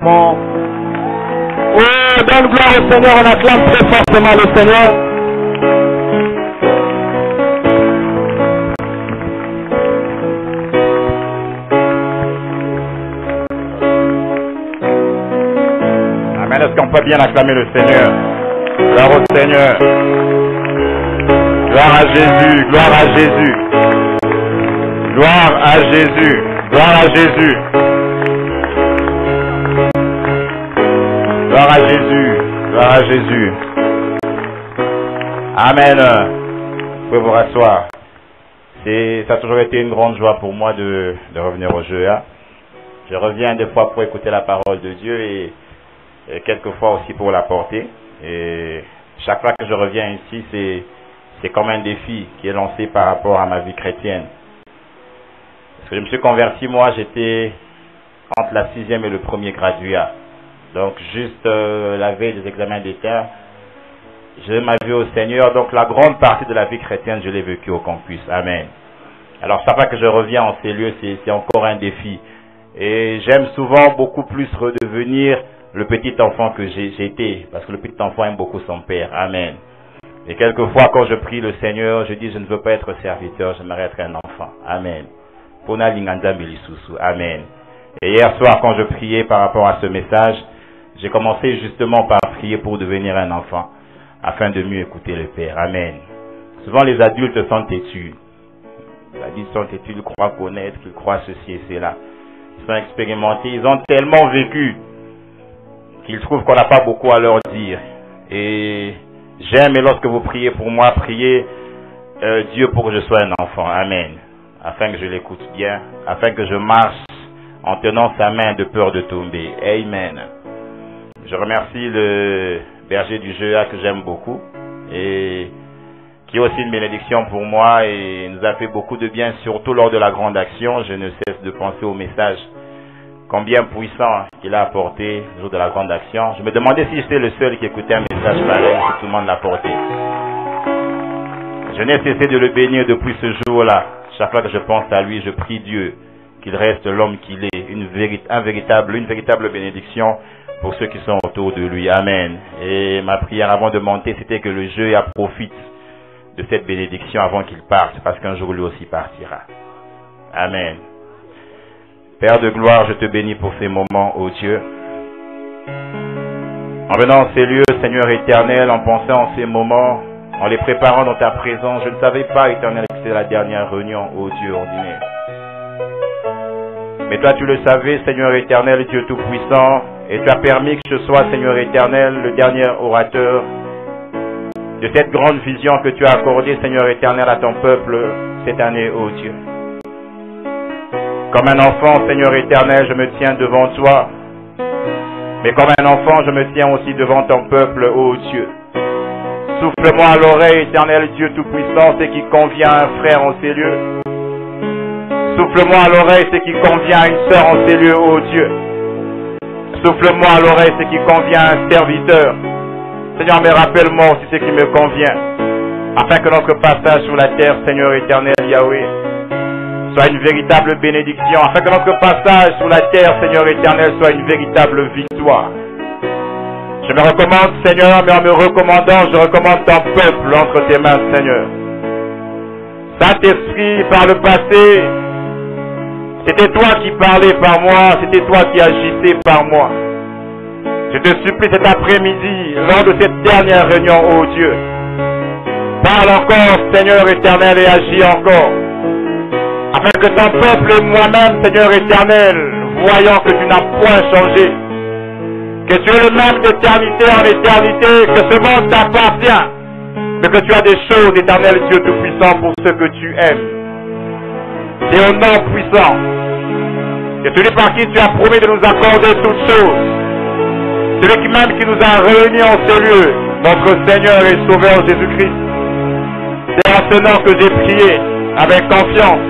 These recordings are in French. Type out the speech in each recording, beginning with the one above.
Oh, donne gloire au Seigneur, on acclame très fortement le Seigneur. Amen. Est-ce qu'on peut bien acclamer le Seigneur? Gloire au Seigneur. Gloire à Jésus, gloire à Jésus. Gloire à Jésus, gloire à Jésus. Gloire à Jésus, gloire à Jésus. Amen. Vous pouvez vous rasseoir. Ça a toujours été une grande joie pour moi de revenir au GEA. Je reviens des fois pour écouter la parole de Dieu et quelquefois aussi pour la porter. Et chaque fois que je reviens ici, c'est comme un défi qui est lancé par rapport à ma vie chrétienne. Parce que je me suis converti, moi, j'étais entre la 6e et le 1er graduat. Donc, juste la veille des examens d'État, j'ai ma vie au Seigneur. Donc, la grande partie de la vie chrétienne, je l'ai vécue au campus. Amen. Alors, chaque fois que je reviens en ces lieux, c'est encore un défi. Et j'aime souvent beaucoup plus redevenir le petit enfant que j'ai été. Parce que le petit enfant aime beaucoup son père. Amen. Et quelquefois, quand je prie le Seigneur, je dis, je ne veux pas être serviteur, j'aimerais être un enfant. Amen. Pona linganda melisusu. Amen. Et hier soir, quand je priais par rapport à ce message, j'ai commencé justement par prier pour devenir un enfant, afin de mieux écouter le Père. Amen. Souvent, les adultes sont têtus. Les adultes sont têtus, ils croient connaître, ils croient ceci et cela. Ils sont expérimentés, ils ont tellement vécu qu'ils trouvent qu'on n'a pas beaucoup à leur dire. Et j'aime, et lorsque vous priez pour moi, priez Dieu pour que je sois un enfant. Amen. Afin que je l'écoute bien, afin que je marche en tenant sa main de peur de tomber. Amen. Je remercie le berger du GEA que j'aime beaucoup et qui est aussi une bénédiction pour moi et nous a fait beaucoup de bien, surtout lors de la grande action. Je ne cesse de penser au message combien puissant qu'il a apporté le jour de la grande action. Je me demandais si j'étais le seul qui écoutait un message pareil, si tout le monde l'a porté. Je n'ai cessé de le bénir depuis ce jour-là. Chaque fois que je pense à lui, je prie Dieu qu'il reste l'homme qu'il est, une véritable bénédiction pour ceux qui sont autour de lui. Amen. Et ma prière avant de monter, c'était que le GEA profite de cette bénédiction avant qu'il parte, parce qu'un jour lui aussi partira. Amen. Père de gloire, je te bénis pour ces moments, ô Dieu. En venant en ces lieux, Seigneur éternel, en pensant en ces moments, en les préparant dans ta présence, je ne savais pas, éternel, que c'était la dernière réunion, ô Dieu ordinaire. Mais toi, tu le savais, Seigneur éternel, Dieu tout-puissant, et tu as permis que je sois, Seigneur éternel, le dernier orateur de cette grande vision que tu as accordée, Seigneur éternel, à ton peuple cette année, ô Dieu. Comme un enfant, Seigneur éternel, je me tiens devant toi. Mais comme un enfant, je me tiens aussi devant ton peuple, ô Dieu. Souffle-moi à l'oreille, éternel Dieu tout-puissant, ce qui convient à un frère en ces lieux. Souffle-moi à l'oreille ce qui convient à une sœur en ces lieux, ô Dieu. Souffle-moi à l'oreille ce qui convient à un serviteur. Seigneur, mais rappelle-moi aussi ce qui me convient. Afin que notre passage sur la terre, Seigneur éternel Yahweh, soit une véritable bénédiction. Afin que notre passage sur la terre, Seigneur éternel, soit une véritable victoire. Je me recommande, Seigneur, mais en me recommandant, je recommande ton peuple entre tes mains, Seigneur. Saint-Esprit, par le passé, c'était toi qui parlais par moi, c'était toi qui agissais par moi. Je te supplie cet après-midi, lors de cette dernière réunion, ô Dieu, parle encore, Seigneur éternel, et agis encore. Afin que ton peuple et moi-même, Seigneur éternel, voyant que tu n'as point changé, que tu es le même d'éternité en éternité, que ce monde t'appartient, mais que tu as des choses, éternel Dieu tout-puissant, pour ceux que tu aimes. C'est au nom puissant, que celui par qui tu as promis de nous accorder toutes choses, celui même qui nous a réunis en ce lieu, notre Seigneur et Sauveur Jésus-Christ. C'est en ce nom que j'ai prié, avec confiance,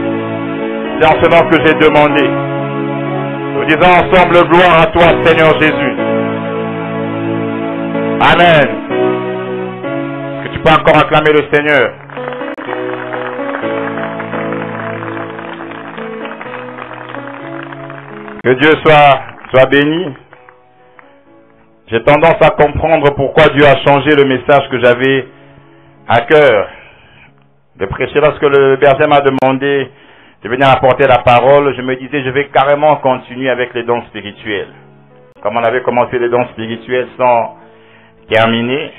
c'est en ce nom que j'ai demandé. Nous disons ensemble gloire à toi, Seigneur Jésus. Amen. Est-ce que tu peux encore acclamer le Seigneur? Que Dieu soit béni. j'ai tendance à comprendre pourquoi Dieu a changé le message que j'avais à cœur de prêcher. Lorsque le berger m'a demandé de venir apporter la parole, je me disais, je vais carrément continuer avec les dons spirituels. Comme on avait commencé les dons spirituels sans terminer.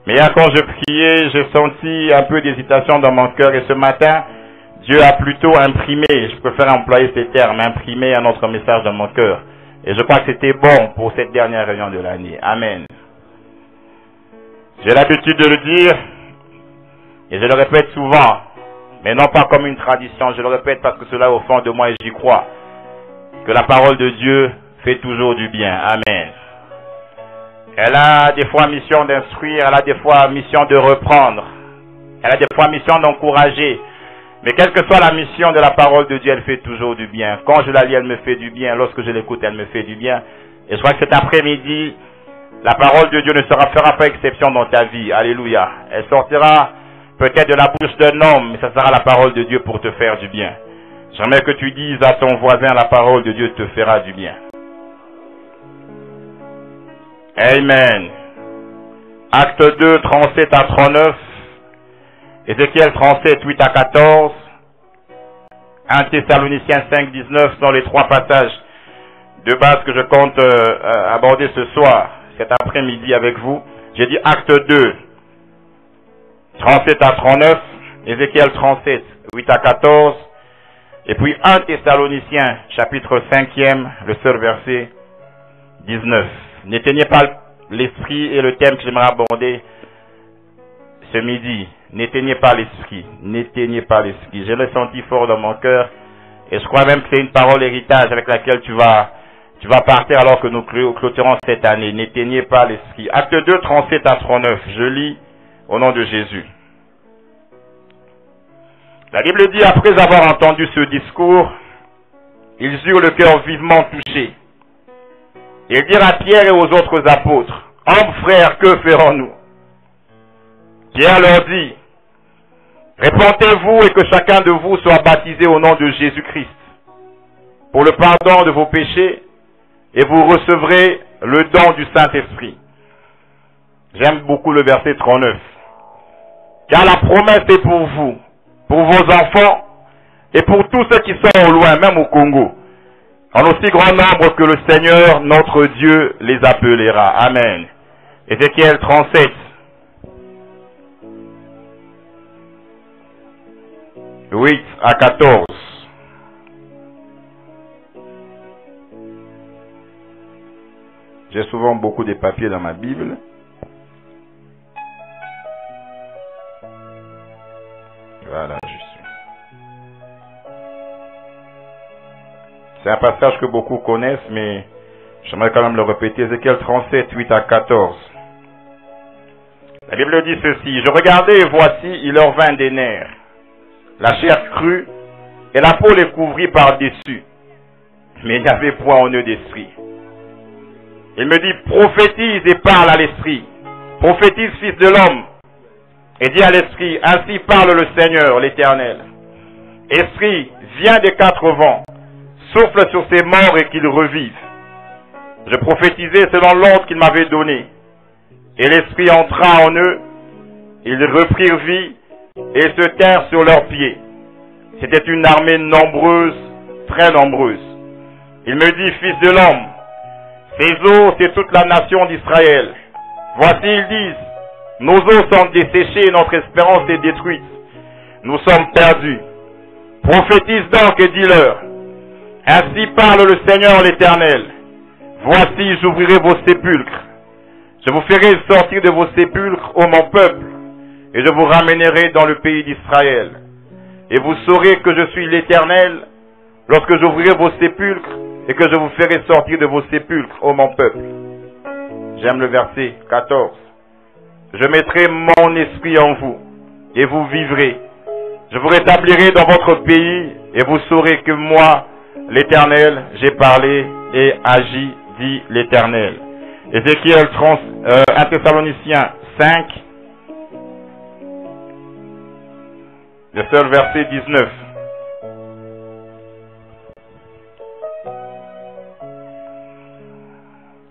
Mais hier, quand je priais, j'ai senti un peu d'hésitation dans mon cœur. Et ce matin, Dieu a plutôt imprimé, je préfère employer ces termes, imprimé un autre message dans mon cœur. Et je crois que c'était bon pour cette dernière réunion de l'année. Amen. J'ai l'habitude de le dire, et je le répète souvent, mais non pas comme une tradition, je le répète parce que cela est au fond de moi et j'y crois, que la parole de Dieu fait toujours du bien. Amen. Elle a des fois mission d'instruire, elle a des fois mission de reprendre, elle a des fois mission d'encourager. Mais quelle que soit la mission de la parole de Dieu, elle fait toujours du bien. Quand je la lis, elle me fait du bien. Lorsque je l'écoute, elle me fait du bien. Et je crois que cet après-midi, la parole de Dieu ne fera pas exception dans ta vie. Alléluia. Elle sortira peut-être de la bouche d'un homme, mais ça sera la parole de Dieu pour te faire du bien. J'aimerais que tu dises à ton voisin, la parole de Dieu te fera du bien. Amen. Acte 2, 37 à 39. Ézéchiel 37, 8 à 14. 1 Thessaloniciens 5, 19 sont les trois passages de base que je compte aborder ce soir, cet après-midi avec vous. J'ai dit acte 2, 37 à 39. Ézéchiel 37, 8 à 14. Et puis 1 Thessaloniciens, chapitre 5e, le seul verset 19. N'éteignez pas l'esprit et le thème que j'aimerais aborder ce midi. N'éteignez pas l'esprit. N'éteignez pas l'esprit. Je l'ai senti fort dans mon cœur. Et je crois même que c'est une parole héritage avec laquelle tu vas partir alors que nous clôturons cette année. N'éteignez pas l'esprit. Acte 2, 37 à 39. Je lis au nom de Jésus. La Bible dit, après avoir entendu ce discours, ils eurent le cœur vivement touché. Ils dirent à Pierre et aux autres apôtres, « Hommes frères, que ferons-nous » Pierre leur dit, « Répentez-vous et que chacun de vous soit baptisé au nom de Jésus-Christ pour le pardon de vos péchés et vous recevrez le don du Saint-Esprit. » J'aime beaucoup le verset 39. « Car la promesse est pour vous, pour vos enfants et pour tous ceux qui sont au loin, même au Congo, en aussi grand nombre que le Seigneur, notre Dieu, les appellera. » Amen. Ézéchiel 37. « 8 à 14. J'ai souvent beaucoup de papiers dans ma Bible. Voilà, je suis. C'est un passage que beaucoup connaissent, mais j'aimerais quand même le répéter. Ézéchiel 37, 8 à 14. La Bible dit ceci. « Je regardais et voici, il leur vint des nerfs. La chair crue et la peau les couvrit par-dessus. Mais il n'y avait point en eux d'esprit. Il me dit, prophétise et parle à l'esprit. Prophétise, fils de l'homme. Et dis à l'esprit, ainsi parle le Seigneur, l'Éternel. Esprit, viens des quatre vents. Souffle sur ces morts et qu'ils revivent. Je prophétisais selon l'ordre qu'il m'avait donné. Et l'esprit entra en eux. Ils reprirent vie et se tinrent sur leurs pieds. C'était une armée nombreuse, très nombreuse. Il me dit, fils de l'homme, ces eaux, c'est toute la nation d'Israël. Voici, ils disent, nos eaux sont desséchées et notre espérance est détruite. Nous sommes perdus. Prophétise donc et dis-leur, ainsi parle le Seigneur l'Éternel. Voici, j'ouvrirai vos sépulcres. Je vous ferai sortir de vos sépulcres, ô mon peuple, et je vous ramènerai dans le pays d'Israël. Et vous saurez que je suis l'Éternel, lorsque j'ouvrirai vos sépulcres, et que je vous ferai sortir de vos sépulcres, ô mon peuple. J'aime le verset 14. Je mettrai mon esprit en vous, et vous vivrez. Je vous rétablirai dans votre pays, et vous saurez que moi, l'Éternel, j'ai parlé et agi, dit l'Éternel. Ézéchiel 1 Thessaloniciens 5, le seul verset 19.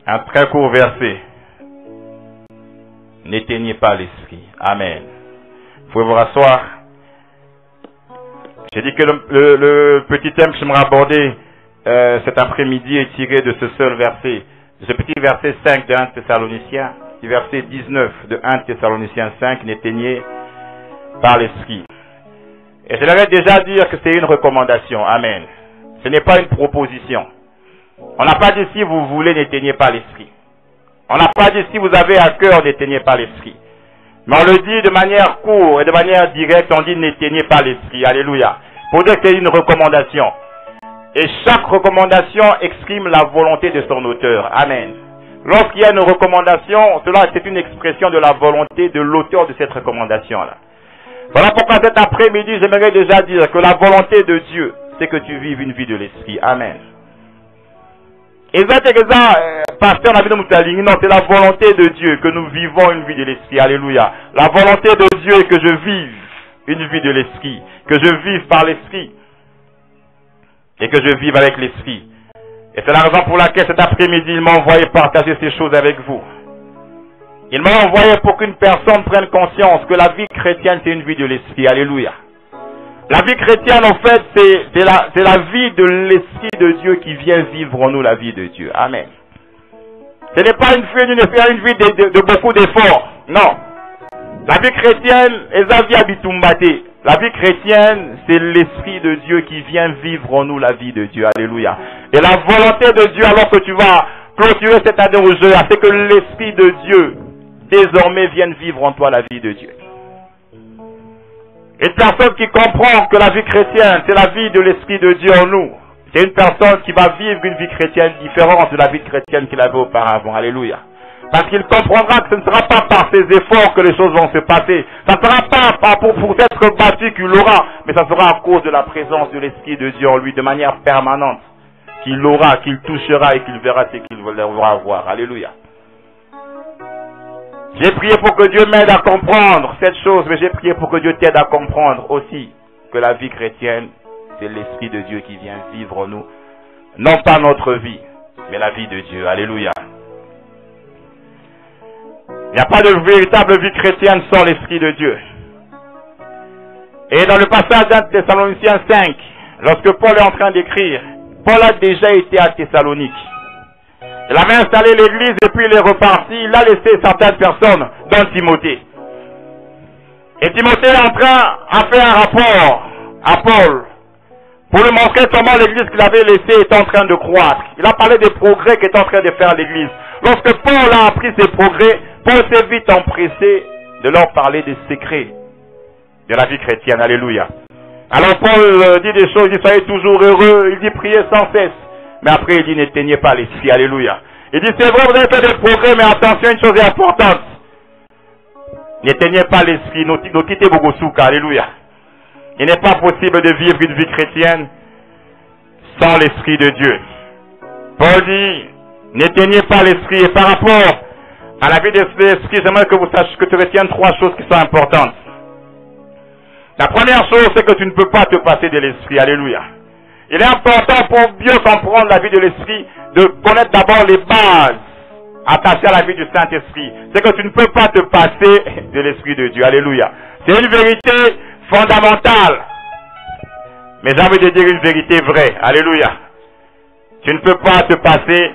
Un très court verset. N'éteignez pas l'esprit. Amen. Vous pouvez vous rasseoir. J'ai dit que le petit thème que j'aimerais aborder cet après-midi est tiré de ce seul verset. De ce petit verset 5 de 1 Thessaloniciens. Du verset 19 de 1 Thessaloniciens 5. N'éteignez pas l'esprit. Et je l'avais déjà dire que c'est une recommandation. Amen. Ce n'est pas une proposition. On n'a pas dit si vous voulez, n'éteignez pas l'esprit. On n'a pas dit si vous avez à cœur, n'éteignez pas l'esprit. Mais on le dit de manière courte et de manière directe, on dit n'éteignez pas l'esprit. Alléluia. Pour dire que c'est une recommandation. Et chaque recommandation exprime la volonté de son auteur. Amen. Lorsqu'il y a une recommandation, cela c'est une expression de la volonté de l'auteur de cette recommandation-là. Voilà pourquoi cet après-midi, j'aimerais déjà dire que la volonté de Dieu, c'est que tu vives une vie de l'esprit. Amen. Et ça, pasteur Nabido Moutaling, non, c'est la volonté de Dieu que nous vivons une vie de l'esprit. Alléluia. La volonté de Dieu est que je vive une vie de l'esprit, que je vive par l'esprit et que je vive avec l'esprit. Et c'est la raison pour laquelle cet après-midi, il m'a envoyé partager ces choses avec vous. Il m'a envoyé pour qu'une personne prenne conscience que la vie chrétienne, c'est une vie de l'esprit. Alléluia. La vie chrétienne, en fait, c'est la vie de l'Esprit de Dieu qui vient vivre en nous la vie de Dieu. Amen. Ce n'est pas une vie de beaucoup d'efforts. Non. La vie chrétienne, la vie chrétienne, c'est l'Esprit de Dieu qui vient vivre en nous la vie de Dieu. Alléluia. Et la volonté de Dieu, alors que tu vas clôturer cette année au jeu, c'est que l'Esprit de Dieu, désormais, vienne vivre en toi la vie de Dieu. Une personne qui comprend que la vie chrétienne, c'est la vie de l'Esprit de Dieu en nous. C'est une personne qui va vivre une vie chrétienne différente de la vie chrétienne qu'il avait auparavant. Alléluia. Parce qu'il comprendra que ce ne sera pas par ses efforts que les choses vont se passer. Ça ne sera pas pour être battu qu'il l'aura, mais ça sera à cause de la présence de l'Esprit de Dieu en lui de manière permanente. Qu'il l'aura, qu'il touchera et qu'il verra ce qu'il voudra voir. Alléluia. J'ai prié pour que Dieu m'aide à comprendre cette chose, mais j'ai prié pour que Dieu t'aide à comprendre aussi que la vie chrétienne, c'est l'Esprit de Dieu qui vient vivre en nous. Non pas notre vie, mais la vie de Dieu. Alléluia. Il n'y a pas de véritable vie chrétienne sans l'Esprit de Dieu. Et dans le passage d'un Thessaloniciens 5, lorsque Paul est en train d'écrire, Paul a déjà été à Thessalonique. Il avait installé l'église et puis il est reparti. Il a laissé certaines personnes, dont Timothée. Et Timothée est en train de faire un rapport à Paul pour lui montrer comment l'église qu'il avait laissée est en train de croître. Il a parlé des progrès qu'est en train de faire l'église. Lorsque Paul a appris ces progrès, Paul s'est vite empressé de leur parler des secrets de la vie chrétienne. Alléluia. Alors Paul dit des choses, il dit soyez toujours heureux, il dit priez sans cesse. Mais après il dit n'éteignez pas l'esprit. Alléluia. Il dit c'est vrai vous avez fait des progrès, mais attention, une chose est importante. N'éteignez pas l'esprit, nous quittez Bogosouka. Alléluia. Il n'est pas possible de vivre une vie chrétienne sans l'Esprit de Dieu. Paul dit, n'éteignez pas l'Esprit. Et par rapport à la vie de l'Esprit, j'aimerais que vous sachiez que tu retiennes trois choses qui sont importantes. La première chose, c'est que tu ne peux pas te passer de l'Esprit. Alléluia. Il est important pour bien comprendre la vie de l'Esprit, de connaître d'abord les bases attachées à la vie du Saint-Esprit. C'est que tu ne peux pas te passer de l'Esprit de Dieu. Alléluia. C'est une vérité fondamentale. Mais j'ai envie de dire une vérité vraie. Alléluia. Tu ne peux pas te passer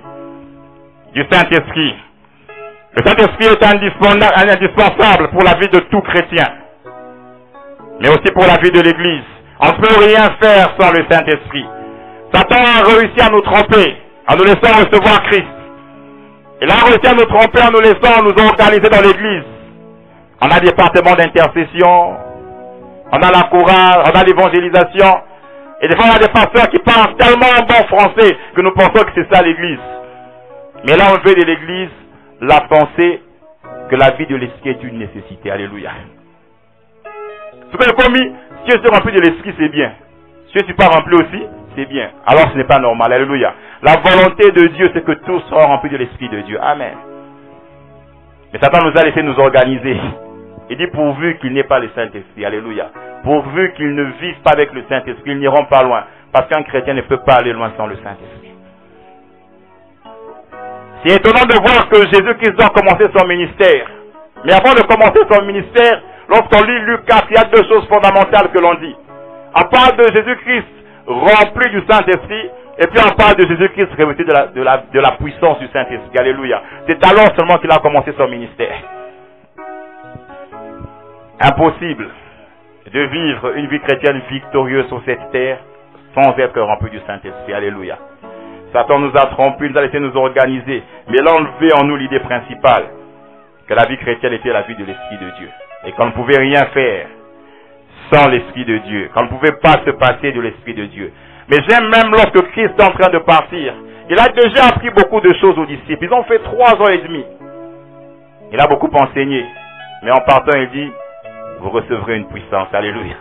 du Saint-Esprit. Le Saint-Esprit est indispensable pour la vie de tout chrétien. Mais aussi pour la vie de l'Église. On ne peut rien faire sans le Saint-Esprit. Satan a réussi à nous tromper en nous laissant recevoir Christ. Il a réussi à nous tromper en nous laissant nous organiser dans l'Église. On a des départements d'intercession, on a la chorale, on a l'évangélisation. Et des fois, on a des pasteurs qui parlent tellement en bon français que nous pensons que c'est ça l'Église. Mais là, on veut de l'Église la pensée que la vie de l'Esprit est une nécessité. Alléluia. Ce que j'ai commis, si je suis rempli de l'Esprit, c'est bien. Si je ne suis pas rempli aussi, c'est bien. Alors ce n'est pas normal. Alléluia. La volonté de Dieu, c'est que tous soient remplis de l'Esprit de Dieu. Amen. Mais Satan nous a laissé nous organiser. Il dit pourvu qu'il n'ait pas le Saint-Esprit. Alléluia. Pourvu qu'ils ne vivent pas avec le Saint-Esprit, ils n'iront pas loin. Parce qu'un chrétien ne peut pas aller loin sans le Saint-Esprit. C'est étonnant de voir que Jésus-Christ doit commencer son ministère. Mais avant de commencer son ministère, lorsqu'on lit Luc 4, il y a deux choses fondamentales que l'on dit. On parle de Jésus-Christ rempli du Saint-Esprit, et puis on parle de Jésus-Christ revêtu de la puissance du Saint-Esprit. Alléluia. C'est alors seulement qu'il a commencé son ministère. Impossible de vivre une vie chrétienne victorieuse sur cette terre sans être rempli du Saint-Esprit. Alléluia. Satan nous a trompés, nous a laissé nous organiser, mais il a enlevé en nous l'idée principale, que la vie chrétienne était la vie de l'Esprit de Dieu. Et qu'on ne pouvait rien faire sans l'Esprit de Dieu, qu'on ne pouvait pas se passer de l'Esprit de Dieu. Mais j'aime même lorsque Christ est en train de partir, il a déjà appris beaucoup de choses aux disciples. Ils ont fait 3 ans et demi. Il a beaucoup enseigné, mais en partant il dit, vous recevrez une puissance. Alléluia.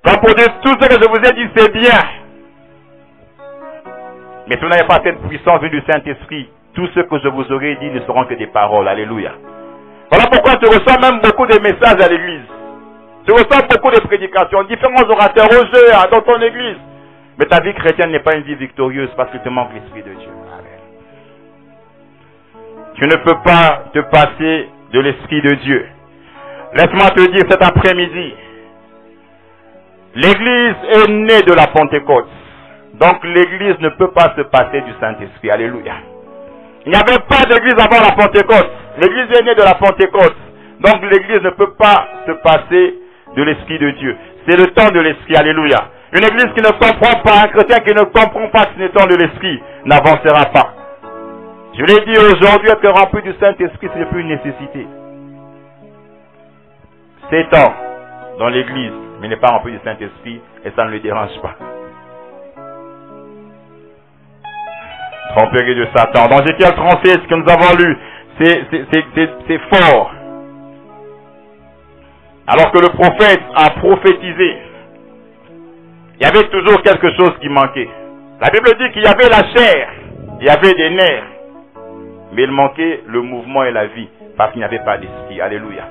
Comme pour dire, tout ce que je vous ai dit, c'est bien. Mais si vous n'avez pas cette puissance venue du Saint-Esprit, tout ce que je vous aurais dit ne seront que des paroles. Alléluia. Voilà pourquoi tu reçois même beaucoup de messages à l'église. Tu reçois beaucoup de prédications, différents orateurs au jeu dans ton église. Mais ta vie chrétienne n'est pas une vie victorieuse parce qu'il te manque l'Esprit de Dieu. Amen. Tu ne peux pas te passer de l'Esprit de Dieu. Laisse-moi te dire cet après-midi, l'Église est née de la Pentecôte. Donc l'Église ne peut pas se passer du Saint-Esprit. Alléluia. Il n'y avait pas d'Église avant la Pentecôte. L'Église est née de la Pentecôte. Donc l'Église ne peut pas se passer de l'Esprit de Dieu. C'est le temps de l'Esprit. Alléluia. Une Église qui ne comprend pas, un chrétien qui ne comprend pas que c'est le temps de l'Esprit, n'avancera pas. Je l'ai dit aujourd'hui, être rempli du Saint-Esprit, ce n'est plus une nécessité. C'est temps dans l'Église, mais il n'est pas rempli du Saint-Esprit et ça ne le dérange pas. Tromperie de Satan. Dans Ézéchiel 36, que nous avons lu, c'est fort. Alors que le prophète a prophétisé, il y avait toujours quelque chose qui manquait. La Bible dit qu'il y avait la chair, il y avait des nerfs, mais il manquait le mouvement et la vie, parce qu'il n'y avait pas d'esprit. Alléluia.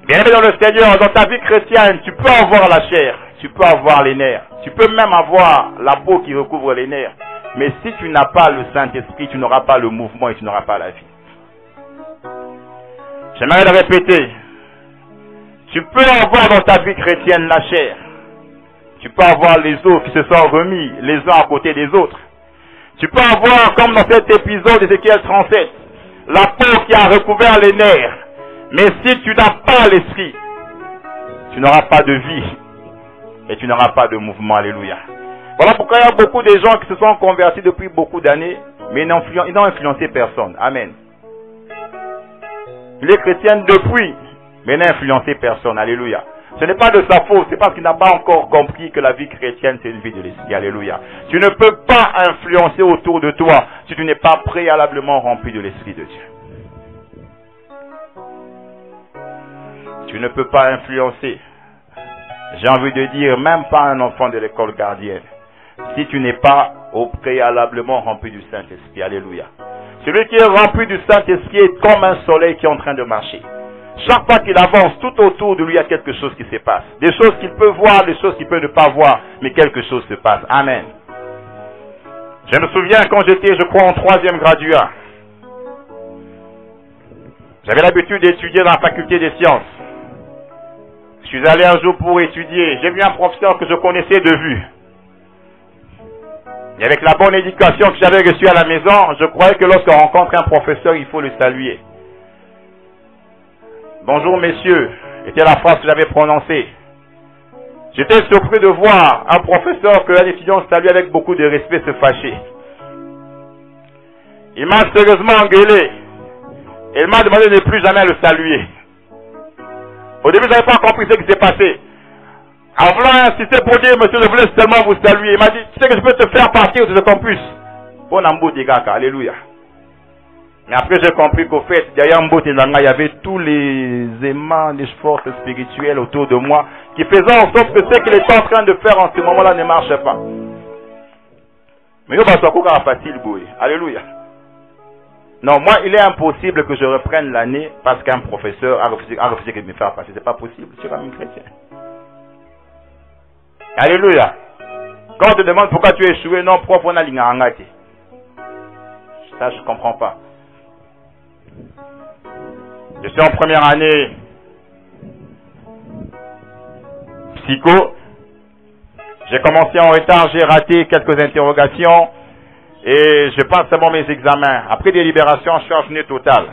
Bien aimé dans le Seigneur, dans ta vie chrétienne, tu peux avoir la chair, tu peux avoir les nerfs, tu peux même avoir la peau qui recouvre les nerfs. Mais si tu n'as pas le Saint-Esprit, tu n'auras pas le mouvement et tu n'auras pas la vie. J'aimerais le répéter. Tu peux avoir dans ta vie chrétienne la chair. Tu peux avoir les os qui se sont remis les uns à côté des autres. Tu peux avoir, comme dans cet épisode d'Ézéchiel 37, la peau qui a recouvert les nerfs. Mais si tu n'as pas l'esprit, tu n'auras pas de vie et tu n'auras pas de mouvement. Alléluia. Voilà pourquoi il y a beaucoup de gens qui se sont convertis depuis beaucoup d'années, mais ils n'ont influencé personne. Amen. Il est chrétien depuis, mais il n'a influencé personne. Alléluia. Ce n'est pas de sa faute, c'est parce qu'il n'a pas encore compris que la vie chrétienne, c'est une vie de l'esprit. Alléluia. Tu ne peux pas influencer autour de toi si tu n'es pas préalablement rempli de l'esprit de Dieu. Tu ne peux pas influencer. J'ai envie de dire, même pas un enfant de l'école gardienne, si tu n'es pas au préalablement rempli du Saint-Esprit. Alléluia. Celui qui est rempli du Saint-Esprit est comme un soleil qui est en train de marcher. Chaque fois qu'il avance, tout autour de lui, il y a quelque chose qui se passe. Des choses qu'il peut voir, des choses qu'il peut ne pas voir, mais quelque chose se passe. Amen. Je me souviens quand j'étais, je crois, en 3e graduat. J'avais l'habitude d'étudier dans la faculté des sciences. Je suis allé un jour pour étudier. J'ai vu un professeur que je connaissais de vue. Et avec la bonne éducation que j'avais reçue à la maison, je croyais que lorsqu'on rencontre un professeur, il faut le saluer. Bonjour messieurs, était la phrase que j'avais prononcée. J'étais surpris de voir un professeur que un étudiant saluait avec beaucoup de respect se fâcher. Il m'a sérieusement engueulé. Et il m'a demandé de ne plus jamais le saluer. Au début, je n'avais pas compris ce qui s'est passé. En voulant insister pour dire, monsieur, je voulais seulement vous saluer. Il m'a dit, tu sais que je peux te faire partir de ce campus. Bon Ambo Digaka, alléluia. Mais après, j'ai compris qu'au fait, derrière Mbo Tendanga, il y avait tous les aimants, les forces spirituelles autour de moi qui faisaient en sorte que ce qu'il était en train de faire en ce moment-là ne marchait pas. Mais il va facile, alléluia. Non, moi, il est impossible que je reprenne l'année parce qu'un professeur a refusé de me faire passer. C'est pas possible. Je suis quand même chrétien. Alléluia. Quand on te demande pourquoi tu es échoué, non, prof, on a l'ingangati. Ça, je ne comprends pas. Je suis en première année psycho. J'ai commencé en retard, j'ai raté quelques interrogations et je passe seulement mes examens. Après délibération, je suis en journée totale.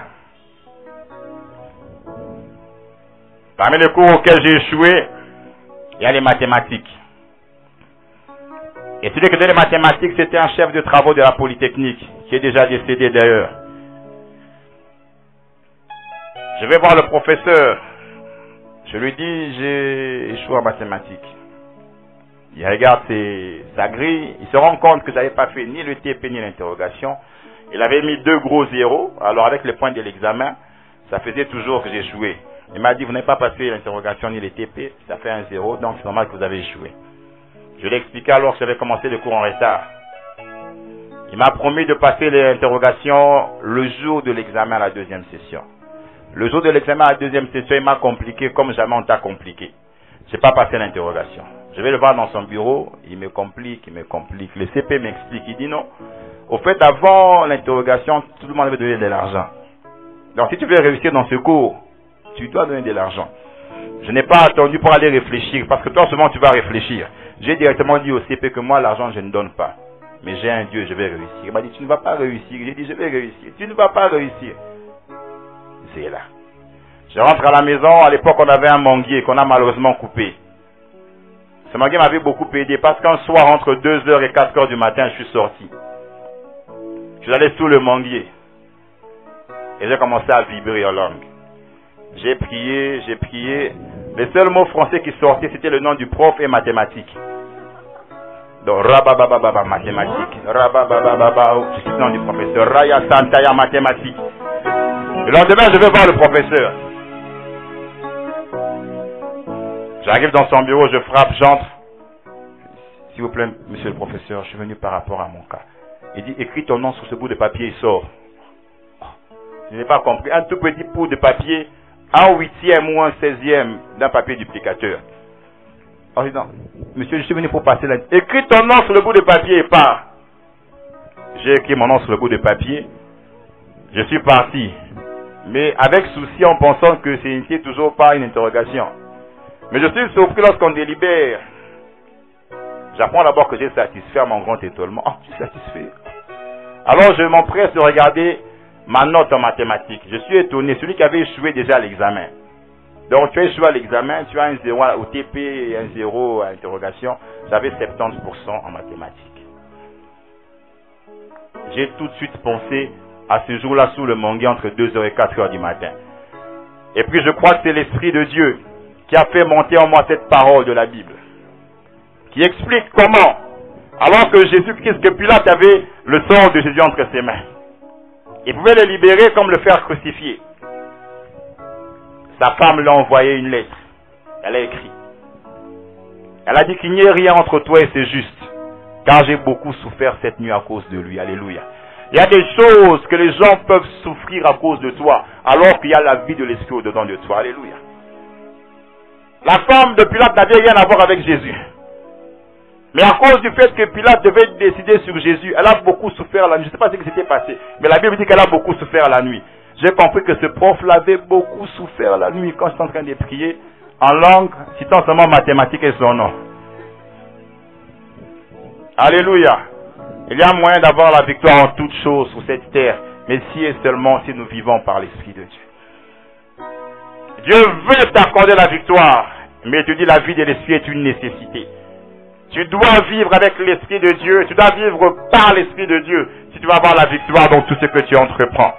Parmi les cours auxquels j'ai échoué, il y a les mathématiques. Et celui qui faisait les mathématiques, c'était un chef de travaux de la Polytechnique, qui est déjà décédé d'ailleurs. Je vais voir le professeur. Je lui dis, j'ai échoué en mathématiques. Il regarde sa grille, il se rend compte que je n'avais pas fait ni le TP ni l'interrogation. Il avait mis 2 gros zéros, alors avec les points de l'examen, ça faisait toujours que j'échouais. Il m'a dit, vous n'avez pas passé l'interrogation ni les TP, ça fait un 0, donc c'est normal que vous avez échoué. Je l'ai expliqué alors que j'avais commencé le cours en retard. Il m'a promis de passer l'interrogation le jour de l'examen à la 2e session. Le jour de l'examen à la 2e session, il m'a compliqué comme jamais on t'a compliqué. Je n'ai pas passé l'interrogation. Je vais le voir dans son bureau, il me complique. Le CP m'explique, il dit non. Au fait, avant l'interrogation, tout le monde avait donné de l'argent. Donc si tu veux réussir dans ce cours, tu dois donner de l'argent. Je n'ai pas attendu pour aller réfléchir, parce que toi seulement tu vas réfléchir. J'ai directement dit au CP que moi l'argent je ne donne pas. Mais j'ai un Dieu, je vais réussir. Il m'a dit tu ne vas pas réussir. J'ai dit je vais réussir. Tu ne vas pas réussir. C'est là. Je rentre à la maison, à l'époque on avait un manguier qu'on a malheureusement coupé. Ce manguier m'avait beaucoup aidé parce qu'un soir entre 2h et 4h du matin je suis sorti. Je suis allé sous le manguier. Et j'ai commencé à vibrer en langue. J'ai prié. Les seuls mots français qui sortaient, c'était le nom du prof et mathématiques. Donc, rababababa, mathématiques. Rababababa, je suis le nom du professeur. Raya Santaya, mathématiques. Le lendemain, je vais voir le professeur. J'arrive dans son bureau, je frappe, j'entre. S'il vous plaît, monsieur le professeur, je suis venu par rapport à mon cas. Il dit, écris ton nom sur ce bout de papier, il sort. Je n'ai pas compris. Un tout petit bout de papier, un 8e ou un 16e d'un papier duplicateur. Alors, je dis, non, monsieur, je suis venu pour passer la... Écris ton nom sur le bout de papier et pars. J'ai écrit mon nom sur le bout de papier. Je suis parti. Mais avec souci en pensant que ce n'était toujours pas une interrogation. Mais je suis surpris lorsqu'on délibère. J'apprends d'abord que j'ai satisfait à mon grand étonnement. Oh, je suis satisfait. Alors je m'empresse de regarder ma note en mathématiques. Je suis étonné. Celui qui avait échoué déjà à l'examen. Donc tu as échoué à l'examen, tu as un 0 au TP et un 0 à l'interrogation. J'avais 70% en mathématiques. J'ai tout de suite pensé à ce jour-là sous le manguier entre 2h et 4h du matin. Et puis je crois que c'est l'Esprit de Dieu qui a fait monter en moi cette parole de la Bible. Qui explique comment, alors que Jésus-Christ, que Pilate avait le sang de Jésus entre ses mains. Il pouvait le libérer comme le faire crucifier. Sa femme lui a envoyé une lettre. Elle a écrit. Elle a dit qu'il n'y ait rien entre toi et c'est juste. Car j'ai beaucoup souffert cette nuit à cause de lui. Alléluia. Il y a des choses que les gens peuvent souffrir à cause de toi, alors qu'il y a la vie de l'Esprit au-dedans de toi. Alléluia. La femme de Pilate n'avait rien à voir avec Jésus. Mais à cause du fait que Pilate devait décider sur Jésus, elle a beaucoup souffert la nuit. Je ne sais pas ce qui s'était passé, mais la Bible dit qu'elle a beaucoup souffert la nuit. J'ai compris que ce prof-là avait beaucoup souffert la nuit quand j'étais en train de prier en langue, citant seulement mathématiques et son nom. Alléluia. Il y a moyen d'avoir la victoire en toutes choses sur cette terre, mais si et seulement si nous vivons par l'Esprit de Dieu. Dieu veut t'accorder la victoire, mais tu dis la vie de l'Esprit est une nécessité. Tu dois vivre avec l'Esprit de Dieu, tu dois vivre par l'Esprit de Dieu, si tu vas avoir la victoire dans tout ce que tu entreprends.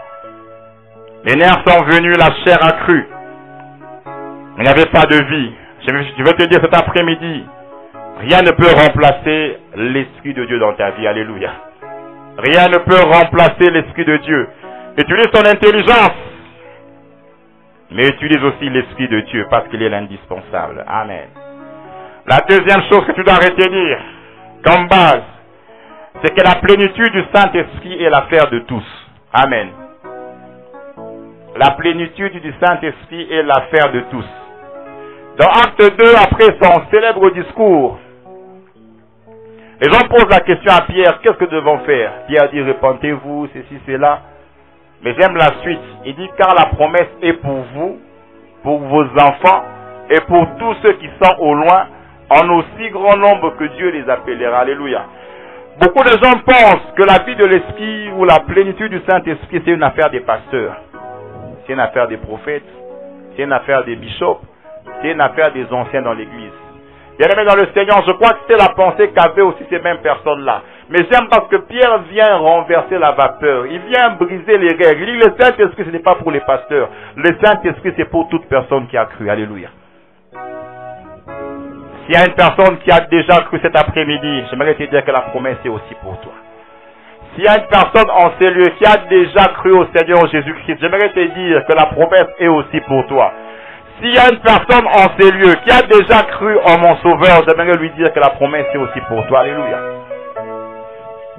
Les nerfs sont venus, la chair a cru. Il n'y avait pas de vie. Je veux te dire cet après-midi, rien ne peut remplacer l'Esprit de Dieu dans ta vie. Alléluia. Rien ne peut remplacer l'Esprit de Dieu. Utilise ton intelligence, mais utilise aussi l'Esprit de Dieu parce qu'il est l'indispensable. Amen. La deuxième chose que tu dois retenir comme base, c'est que la plénitude du Saint-Esprit est l'affaire de tous. Amen. La plénitude du Saint-Esprit est l'affaire de tous. Dans Acte 2, après son célèbre discours, Les gens posent la question à Pierre, qu'est-ce que nous devons faire? Pierre dit, repentez-vous, ceci, cela. Mais j'aime la suite. Il dit, car la promesse est pour vous, pour vos enfants, et pour tous ceux qui sont au loin, en aussi grand nombre que Dieu les appellera. Alléluia. Beaucoup de gens pensent que la vie de l'Esprit ou la plénitude du Saint-Esprit, c'est une affaire des pasteurs. C'est une affaire des prophètes. C'est une affaire des bishops. C'est une affaire des anciens dans l'Église. Bien-aimés dans le Seigneur, je crois que c'est la pensée qu'avaient aussi ces mêmes personnes-là. Mais j'aime parce que Pierre vient renverser la vapeur. Il vient briser les règles. Il dit, le Saint-Esprit, ce n'est pas pour les pasteurs. Le Saint-Esprit, c'est pour toute personne qui a cru. Alléluia. S'il y a une personne qui a déjà cru cet après-midi, j'aimerais te dire que la promesse est aussi pour toi. S'il y a une personne en ces lieux qui a déjà cru au Seigneur Jésus-Christ, j'aimerais te dire que la promesse est aussi pour toi. S'il y a une personne en ces lieux qui a déjà cru en mon Sauveur, j'aimerais lui dire que la promesse est aussi pour toi. Alléluia.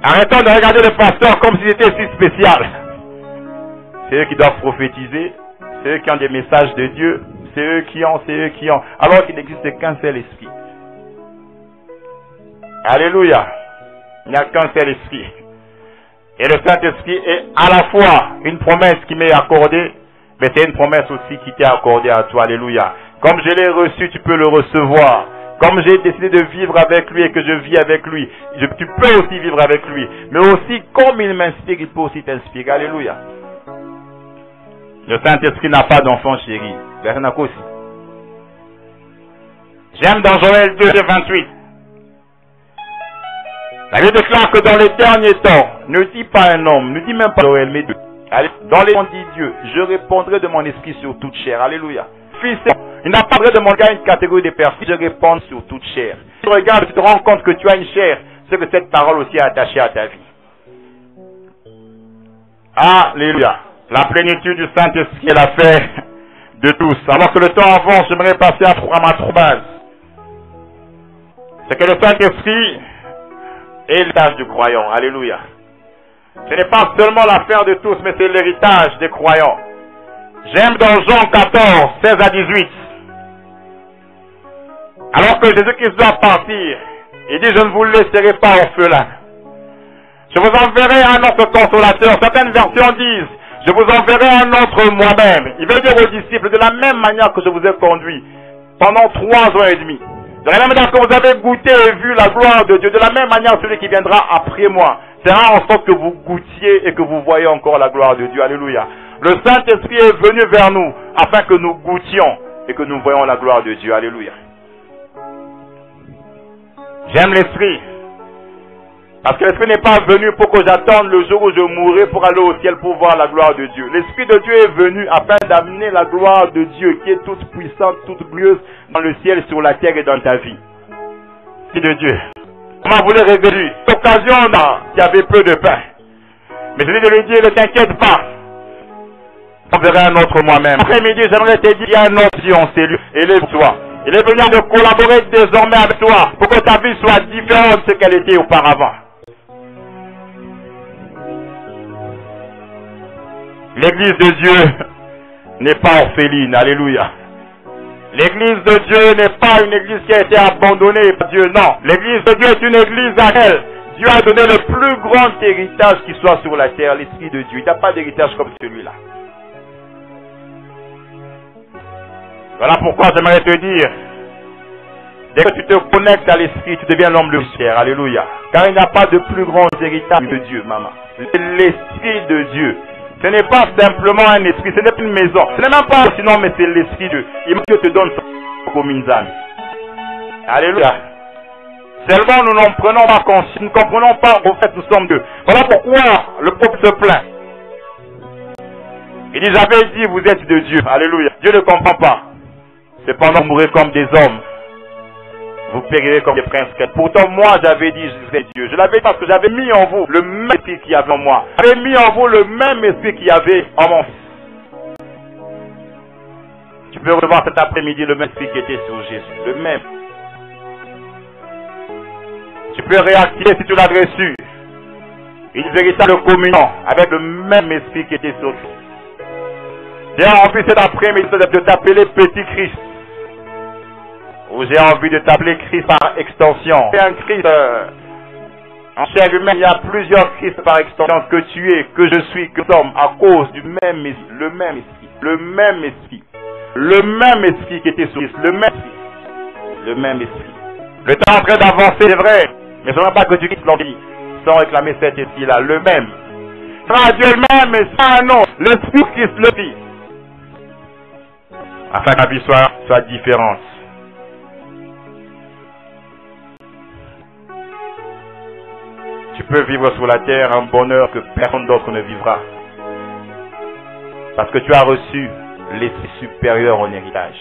Arrêtons de regarder les pasteurs comme s'ils étaient si spéciaux. C'est eux qui doivent prophétiser, c'est eux qui ont des messages de Dieu, c'est eux qui ont, alors qu'il n'existe qu'un seul esprit. Alléluia. Il n'y a qu'un seul esprit. Et le Saint-Esprit est à la fois une promesse qui m'est accordée, mais c'est une promesse aussi qui t'est accordée à toi. Alléluia. Comme je l'ai reçu, tu peux le recevoir. Comme j'ai décidé de vivre avec lui et que je vis avec lui, tu peux aussi vivre avec lui. Mais aussi, comme il m'inspire, il peut aussi t'inspirer. Alléluia. Le Saint-Esprit n'a pas d'enfant chéri. Personne n'a qu'aussi. J'aime dans Joël 2, 28. La Bible déclare que dans les derniers temps, ne dit pas un homme, ne dit même pas Joël, mais Dieu. Dans les temps, dit Dieu, je répondrai de mon esprit sur toute chair. Alléluia. Fils, il n'a pas de mon gars une catégorie de personnes, je réponds sur toute chair. Si tu regardes, tu te rends compte que tu as une chair, c'est que cette parole aussi est attachée à ta vie. Alléluia. La plénitude du Saint-Esprit est l'affaire de tous. Alors que le temps avance, j'aimerais passer à ma troisième base. C'est que le Saint-Esprit est l'héritage du croyant. Alléluia. Ce n'est pas seulement l'affaire de tous, mais c'est l'héritage des croyants. J'aime dans Jean 14, 16 à 18. Alors que Jésus-Christ doit partir, il dit, je ne vous laisserai pas orphelins. Je vous enverrai un autre consolateur. Certaines versions disent, je vous enverrai un autre moi-même. Il veut dire aux disciples, de la même manière que je vous ai conduit pendant 3 ans et demi. De la même manière que vous avez goûté et vu la gloire de Dieu, de la même manière celui qui viendra après moi fera en sorte que vous goûtiez et que vous voyez encore la gloire de Dieu. Alléluia. Le Saint-Esprit est venu vers nous afin que nous goûtions et que nous voyions la gloire de Dieu. Alléluia. J'aime l'Esprit. Parce que l'Esprit n'est pas venu pour que j'attende le jour où je mourrai pour aller au ciel pour voir la gloire de Dieu. L'Esprit de Dieu est venu afin d'amener la gloire de Dieu qui est toute puissante, toute glorieuse dans le ciel, sur la terre et dans ta vie. L'Esprit de Dieu. Comment vous l'avez révélé? L'occasion il y avait peu de pain. Mais je dis de lui dire, ne t'inquiète pas. On verra un autre moi-même. Après-midi, j'aimerais te dire, il y a un autre Dieu en cellule. Élève-toi. Il est venu de collaborer désormais avec toi pour que ta vie soit différente de ce qu'elle était auparavant. L'église de Dieu n'est pas orpheline. Alléluia. L'église de Dieu n'est pas une église qui a été abandonnée par Dieu. Non. L'église de Dieu est une église à laquelle Dieu a donné le plus grand héritage qui soit sur la terre, l'Esprit de Dieu. Il n'y a pas d'héritage comme celui-là. Voilà pourquoi j'aimerais te dire, dès que tu te connectes à l'Esprit, tu deviens l'homme de chair. Alléluia. Car il n'y a pas de plus grand héritage de Dieu, maman. C'est l'Esprit de Dieu. Ce n'est pas simplement un esprit, ce n'est pas une maison. Ce n'est même pas sinon, mais c'est l'Esprit de Dieu. Et Dieu te donne son cominzane. Alléluia. Seulement nous n'en prenons pas conscience, nous ne comprenons pas au fait nous sommes deux. Voilà pourquoi le prophète se plaint. Il dit, j'avais dit, vous êtes de Dieu. Alléluia. Dieu ne comprend pas. Cependant, vous mourrez comme des hommes. Vous périrez comme des princes. Pourtant, moi, j'avais dit, je suis Dieu. Je l'avais dit parce que j'avais mis en vous le même esprit qu'il y avait en moi. J'avais mis en vous le même esprit qu'il y avait en mon fils. Tu peux recevoir cet après-midi le même esprit qui était sur Jésus. Le même. Tu peux réactiver si tu l'as reçu. Une véritable communion avec le même esprit qui était sur Christ. J'ai envie cet après-midi de t'appeler Petit Christ. Ou j'ai envie de t'appeler Christ par extension. C'est un Christ En chair humaine, il y a plusieurs Christ par extension que tu es, que je suis, que nous sommes, à cause du même esprit, le même esprit, le même esprit, le même esprit qui était sur Christ, le même esprit. Le temps est en train d'avancer, c'est vrai, mais ce n'est pas que tu quittes l'envie, sans réclamer cet esprit-là, le même. Sans Dieu le même, mais sans un nom, l'esprit Christ le Fils. Afin que la vie soit différente. Tu peux vivre sur la terre un bonheur que personne d'autre ne vivra. Parce que tu as reçu l'esprit supérieur en héritage.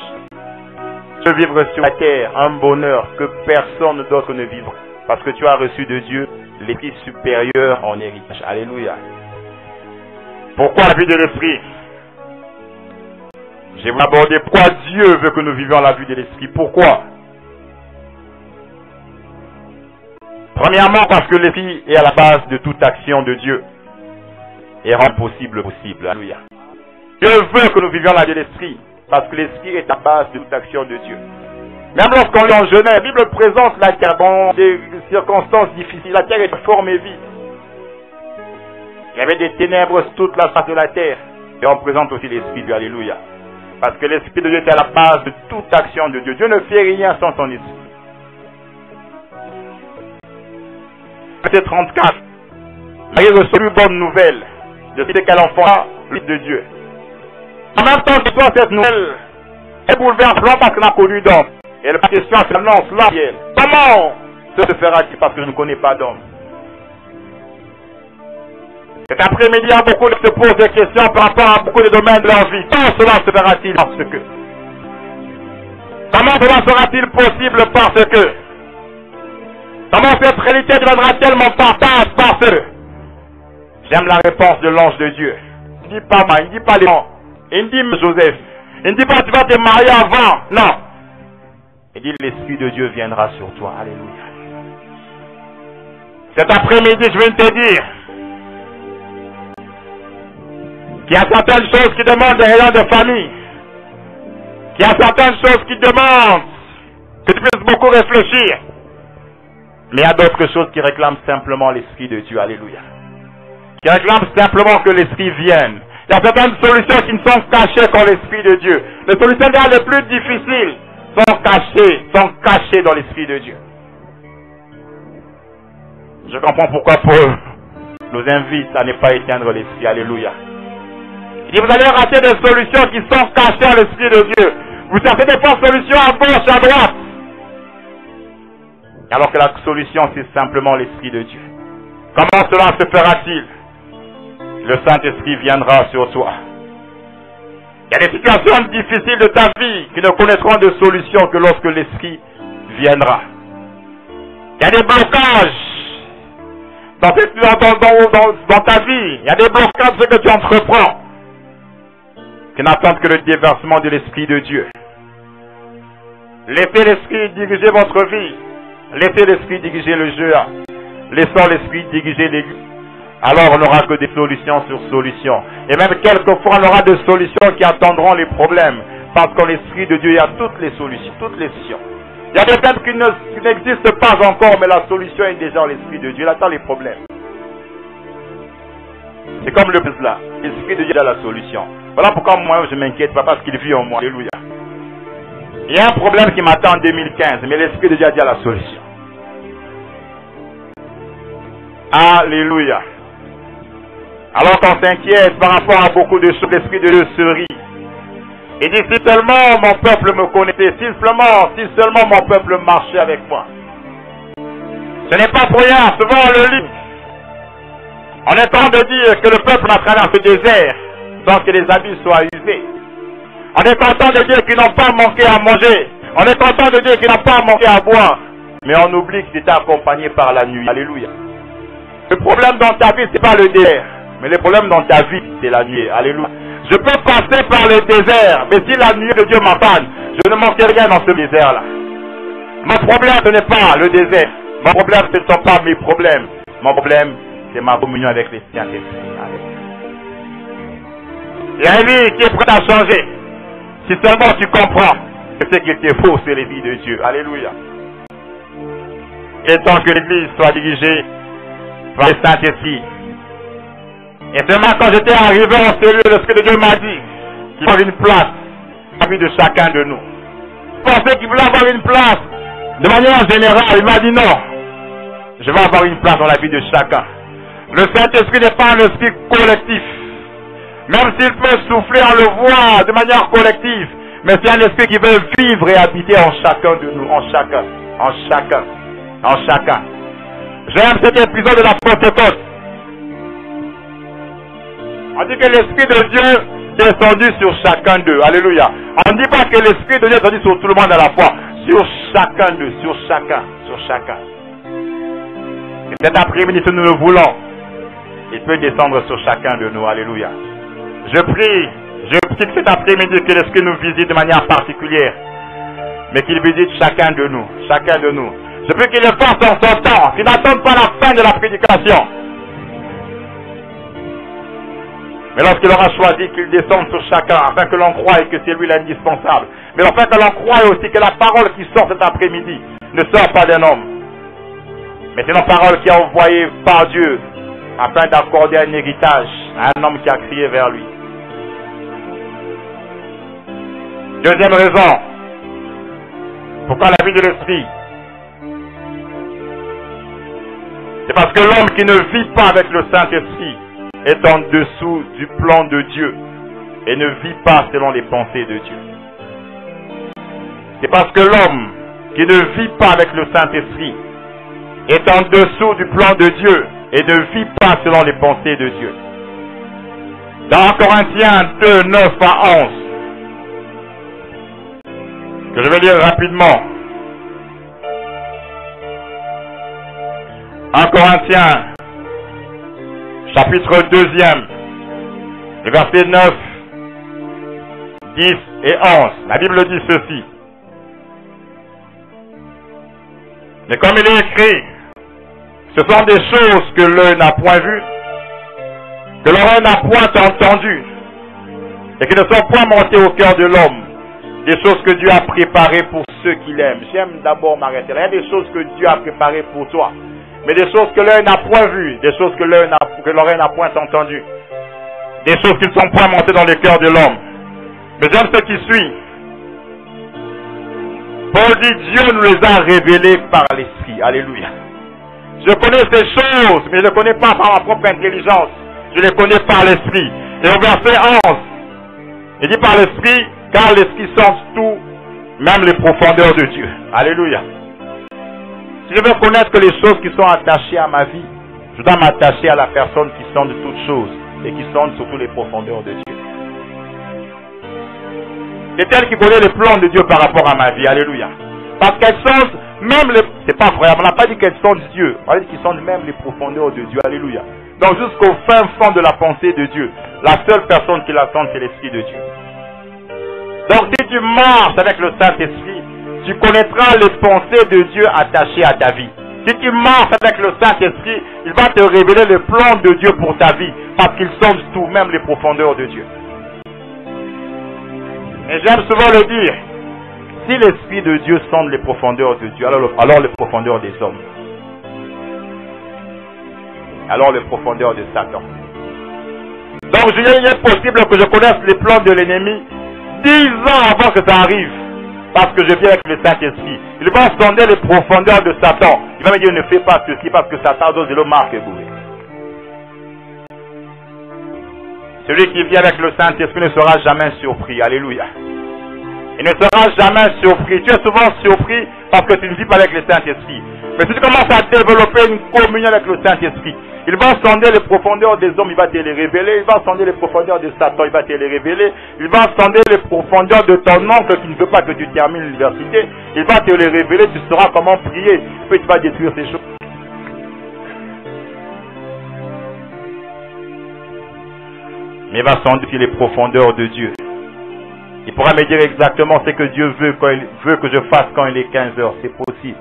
Tu peux vivre sur la terre un bonheur que personne d'autre ne vivra. Parce que tu as reçu de Dieu l'esprit supérieur en héritage. Alléluia. Pourquoi la vie de l'esprit? Je vais aborder pourquoi Dieu veut que nous vivions la vie de l'esprit. Pourquoi? Premièrement, parce que l'esprit est à la base de toute action de Dieu et rend possible. Alléluia. Dieu veut que nous vivions la vie de l'esprit parce que l'esprit est à la base de toute action de Dieu. Même lorsqu'on lit en Genèse, la Bible présente la terre dans des circonstances difficiles. La terre est forme et vide. Il y avait des ténèbres sur toute la face de la terre. Et on présente aussi l'esprit de Dieu. Alléluia. Parce que l'esprit de Dieu est à la base de toute action de Dieu. Dieu ne fait rien sans son esprit. Verset 34. Marie reçoit une bonne nouvelle de ce qu'elle enfantera le Fils de Dieu. En même temps que toi, cette nouvelle est bouleversante parce qu'elle n'a connu d'homme. Et la question s'annonce là. Comment ce se fera-t-il parce que je ne connais pas d'homme? Cet après-midi, il y a beaucoup de se posent des questions par rapport à beaucoup de domaines de leur vie. Comment cela se fera-t-il parce que? Comment cela sera-t-il possible parce que? Comment cette réalité deviendra-t-elle mon partage parce que? J'aime la réponse de l'ange de Dieu. Il ne dit pas moi, il ne dit pas les gens. Il ne dit Joseph. Il ne dit pas tu vas te marier avant. Non. Il dit l'Esprit de Dieu viendra sur toi. Alléluia. Cet après-midi, je viens te dire qu'il y a certaines choses qui demandent des réunions de famille. Qu'il y a certaines choses qui demandent que tu puisses beaucoup réfléchir. Mais il y a d'autres choses qui réclament simplement l'Esprit de Dieu. Alléluia. Qui réclament simplement que l'Esprit vienne. Il y a certaines solutions qui ne sont cachées qu'en l'Esprit de Dieu. Les solutions les plus difficiles sont cachées dans l'Esprit de Dieu. Je comprends pourquoi Paul nous invite à ne pas éteindre l'Esprit. Alléluia. Il dit, vous allez rater des solutions qui sont cachées à l'Esprit de Dieu. Vous cherchez des fois solutions à gauche, à droite. Alors que la solution, c'est simplement l'Esprit de Dieu. Comment cela se fera-t-il? Le Saint-Esprit viendra sur toi. Il y a des situations difficiles de ta vie qui ne connaîtront de solution que lorsque l'Esprit viendra. Il y a des blocages dans ta vie. Il y a des blocages de ce que tu entreprends qui n'attendent que le déversement de l'Esprit de Dieu. Laissez l'Esprit diriger votre vie. Laissez l'Esprit diriger le jeu. Laissons l'Esprit diriger l'Église. Alors on n'aura que des solutions sur solutions. Et même quelquefois on aura des solutions qui attendront les problèmes. Parce qu'en l'Esprit de Dieu, il y a toutes les solutions. Il y a des problèmes qui n'existent pas encore, mais la solution est déjà en l'Esprit de Dieu. Il attend les problèmes. C'est comme le là. L'Esprit de Dieu a la solution. Voilà pourquoi moi je m'inquiète pas parce qu'il vit en moi. Alléluia. Il y a un problème qui m'attend en 2015, mais l'Esprit de Dieu a déjà la solution. Alléluia. Alors qu'on s'inquiète par rapport à beaucoup de choses, l'Esprit de Dieu se rit. Il dit, si seulement mon peuple me connaissait, si seulement mon peuple marchait avec moi. Ce n'est pas pour rien, souvent on le lit. On est en train de dire que le peuple a traversé le désert, donc que les habits soient usés. On est content de dire qu'ils n'ont pas manqué à manger. On est content de dire qu'ils n'ont pas manqué à boire. Mais on oublie qu'ils étaient accompagnés par la nuit. Alléluia. Le problème dans ta vie, c'est pas le désert. Mais le problème dans ta vie, c'est la nuit. Alléluia. Je peux passer par le désert, mais si la nuit de Dieu m'accompagne, je ne manquerai rien dans ce désert-là. Mon problème, ce n'est pas le désert. Mon problème, ce ne sont pas mes problèmes. Mon problème, c'est ma communion avec les Saint-Esprit. Il y a une vie qui est prête à changer. Si seulement tu comprends que ce qui était faux, c'est les vies de Dieu. Alléluia. Et tant que l'Église soit dirigée par le Saint-Esprit. Et seulement quand j'étais arrivé en ce lieu, l'Esprit de Dieu m'a dit qu'il y avait une place dans la vie de chacun de nous. Je pensais qu'il voulait avoir une place de manière générale. Il m'a dit non, je vais avoir une place dans la vie de chacun. Le Saint-Esprit n'est pas un esprit collectif. Même s'il peut souffler, on le voit de manière collective. Mais c'est un esprit qui veut vivre et habiter en chacun de nous, en chacun, en chacun, en chacun. J'aime cet épisode de la Pentecôte. On dit que l'Esprit de Dieu est descendu sur chacun d'eux. Alléluia. On ne dit pas que l'Esprit de Dieu est descendu sur tout le monde à la fois. Sur chacun d'eux, sur chacun, sur chacun. Et cet après-midi, si nous le voulons, il peut descendre sur chacun de nous. Alléluia. Je prie que cet après-midi, que l'Esprit nous visite de manière particulière. Mais qu'il visite chacun de nous. Chacun de nous. Je prie qu'il le fasse en son temps. Qu'il n'attende pas la fin de la prédication. Mais lorsqu'il aura choisi qu'il descende sur chacun, afin que l'on croie que c'est lui l'indispensable. Mais afin que l'on croie aussi que la parole qui sort cet après-midi ne sort pas d'un homme. Mais c'est une parole qui est envoyée par Dieu afin d'accorder un héritage à un homme qui a crié vers lui. Deuxième raison, pourquoi la vie de l'Esprit? C'est parce que l'homme qui ne vit pas avec le Saint-Esprit est en dessous du plan de Dieu et ne vit pas selon les pensées de Dieu. C'est parce que l'homme qui ne vit pas avec le Saint-Esprit est en dessous du plan de Dieu et ne vit pas selon les pensées de Dieu. Dans Corinthiens 2, 9 à 11, que je vais lire rapidement. 1 Corinthiens, chapitre 2, le verset 9, 10 et 11. La Bible dit ceci. Mais comme il est écrit, ce sont des choses que l'œil n'a point vues, que l'oreille n'a point entendues, et qui ne sont point montées au cœur de l'homme. Des choses que Dieu a préparées pour ceux qui l'aiment. J'aime d'abord m'arrêter là. Il y a des choses que Dieu a préparées pour toi. Mais des choses que l'œil n'a point vues, des choses que l'oreille n'a point entendues, des choses qui ne sont point montées dans le cœur de l'homme. Mais j'aime ce qui suit. Paul dit, Dieu nous les a révélées par l'Esprit. Alléluia. Je connais ces choses, mais je ne les connais pas par ma propre intelligence. Je les connais par l'Esprit. Et au verset 11, il dit par l'Esprit, car l'Esprit sent tout, même les profondeurs de Dieu. Alléluia. Si je veux connaître les choses qui sont attachées à ma vie, je dois m'attacher à la personne qui sonde toutes choses et qui sonde surtout les profondeurs de Dieu. C'est elle qui connaît les plans de Dieu par rapport à ma vie. Alléluia. Parce qu'elle sonde même les... C'est pas vrai, on n'a pas dit qu'elle sonde Dieu. On a dit qu'elle sonde même les profondeurs de Dieu. Alléluia. Donc jusqu'au fin fond de la pensée de Dieu, la seule personne qui la sonde, c'est l'Esprit de Dieu. Donc si tu marches avec le Saint-Esprit, tu connaîtras les pensées de Dieu attachées à ta vie. Si tu marches avec le Saint-Esprit, il va te révéler le plan de Dieu pour ta vie, parce qu'il sonde tout, même les profondeurs de Dieu. Et j'aime souvent le dire, si l'Esprit de Dieu sonde les profondeurs de Dieu, alors les profondeurs des hommes. Alors les profondeurs de Satan. Donc il est possible que je connaisse les plans de l'ennemi 10 ans avant que ça arrive. Parce que je viens avec le Saint-Esprit. Il va sonder les profondeurs de Satan. Il va me dire, ne fais pas ceci parce que Satan dose le marque. Celui qui vient avec le Saint-Esprit ne sera jamais surpris. Alléluia. Il ne sera jamais surpris. Tu es souvent surpris parce que tu ne vis pas avec le Saint-Esprit. Mais si tu commences à développer une communion avec le Saint-Esprit, il va sonder les profondeurs des hommes, il va te les révéler. Il va sonder les profondeurs de Satan, il va te les révéler. Il va sonder les profondeurs de ton oncle qui ne veut pas que tu termines l'université. Il va te les révéler, tu sauras comment prier. Puis tu vas détruire ces choses. Mais il va sonder les profondeurs de Dieu. Il pourra me dire exactement ce que Dieu veut quand il veut que je fasse quand il est 15 heures. C'est possible.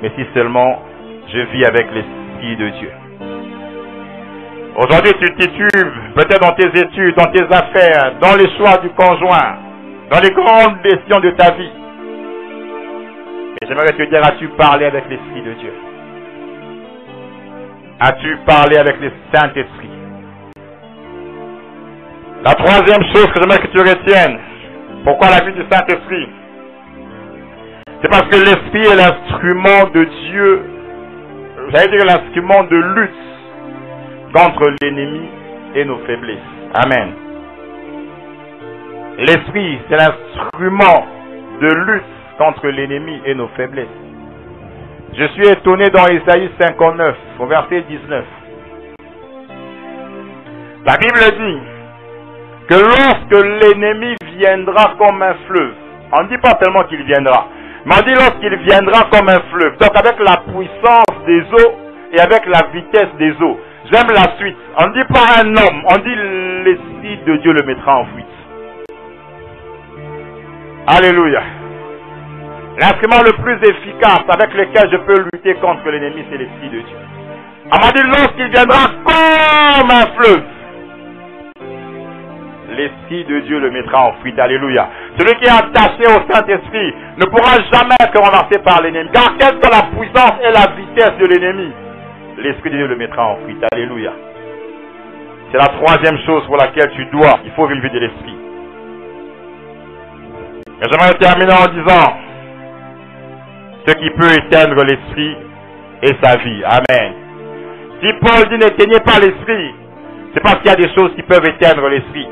Mais si seulement je vis avec l'Esprit de Dieu. Aujourd'hui, tu titubes, peut-être dans tes études, dans tes affaires, dans les choix du conjoint, dans les grandes décisions de ta vie. Et j'aimerais te dire, as-tu parlé avec l'Esprit de Dieu? as-tu parlé avec le Saint-Esprit? La troisième chose que j'aimerais que tu retiennes, pourquoi la vie du Saint-Esprit? C'est parce que l'Esprit est l'instrument de Dieu, j'allais dire l'instrument de lutte contre l'ennemi et nos faiblesses. Amen. L'Esprit, c'est l'instrument de lutte contre l'ennemi et nos faiblesses. Je suis étonné dans Isaïe 59, au verset 19. La Bible dit que lorsque l'ennemi viendra comme un fleuve, on ne dit pas tellement qu'il viendra, mais on dit lorsqu'il viendra comme un fleuve, donc avec la puissance des eaux et avec la vitesse des eaux. J'aime la suite. On ne dit pas un homme, on dit l'Esprit de Dieu le mettra en fuite. Alléluia. L'instrument le plus efficace avec lequel je peux lutter contre l'ennemi, c'est l'Esprit de Dieu. On m'a dit lorsqu'il viendra comme un fleuve, l'Esprit de Dieu le mettra en fuite. Alléluia. Celui qui est attaché au Saint-Esprit ne pourra jamais être renversé par l'ennemi. Car quelle que la puissance et la vitesse de l'ennemi, l'Esprit de Dieu le mettra en fuite. Alléluia. C'est la troisième chose pour laquelle il faut vivre de l'Esprit. Mais j'aimerais terminer en disant, ce qui peut éteindre l'Esprit est sa vie. Amen. Si Paul dit n'éteignez pas l'Esprit, c'est parce qu'il y a des choses qui peuvent éteindre l'Esprit.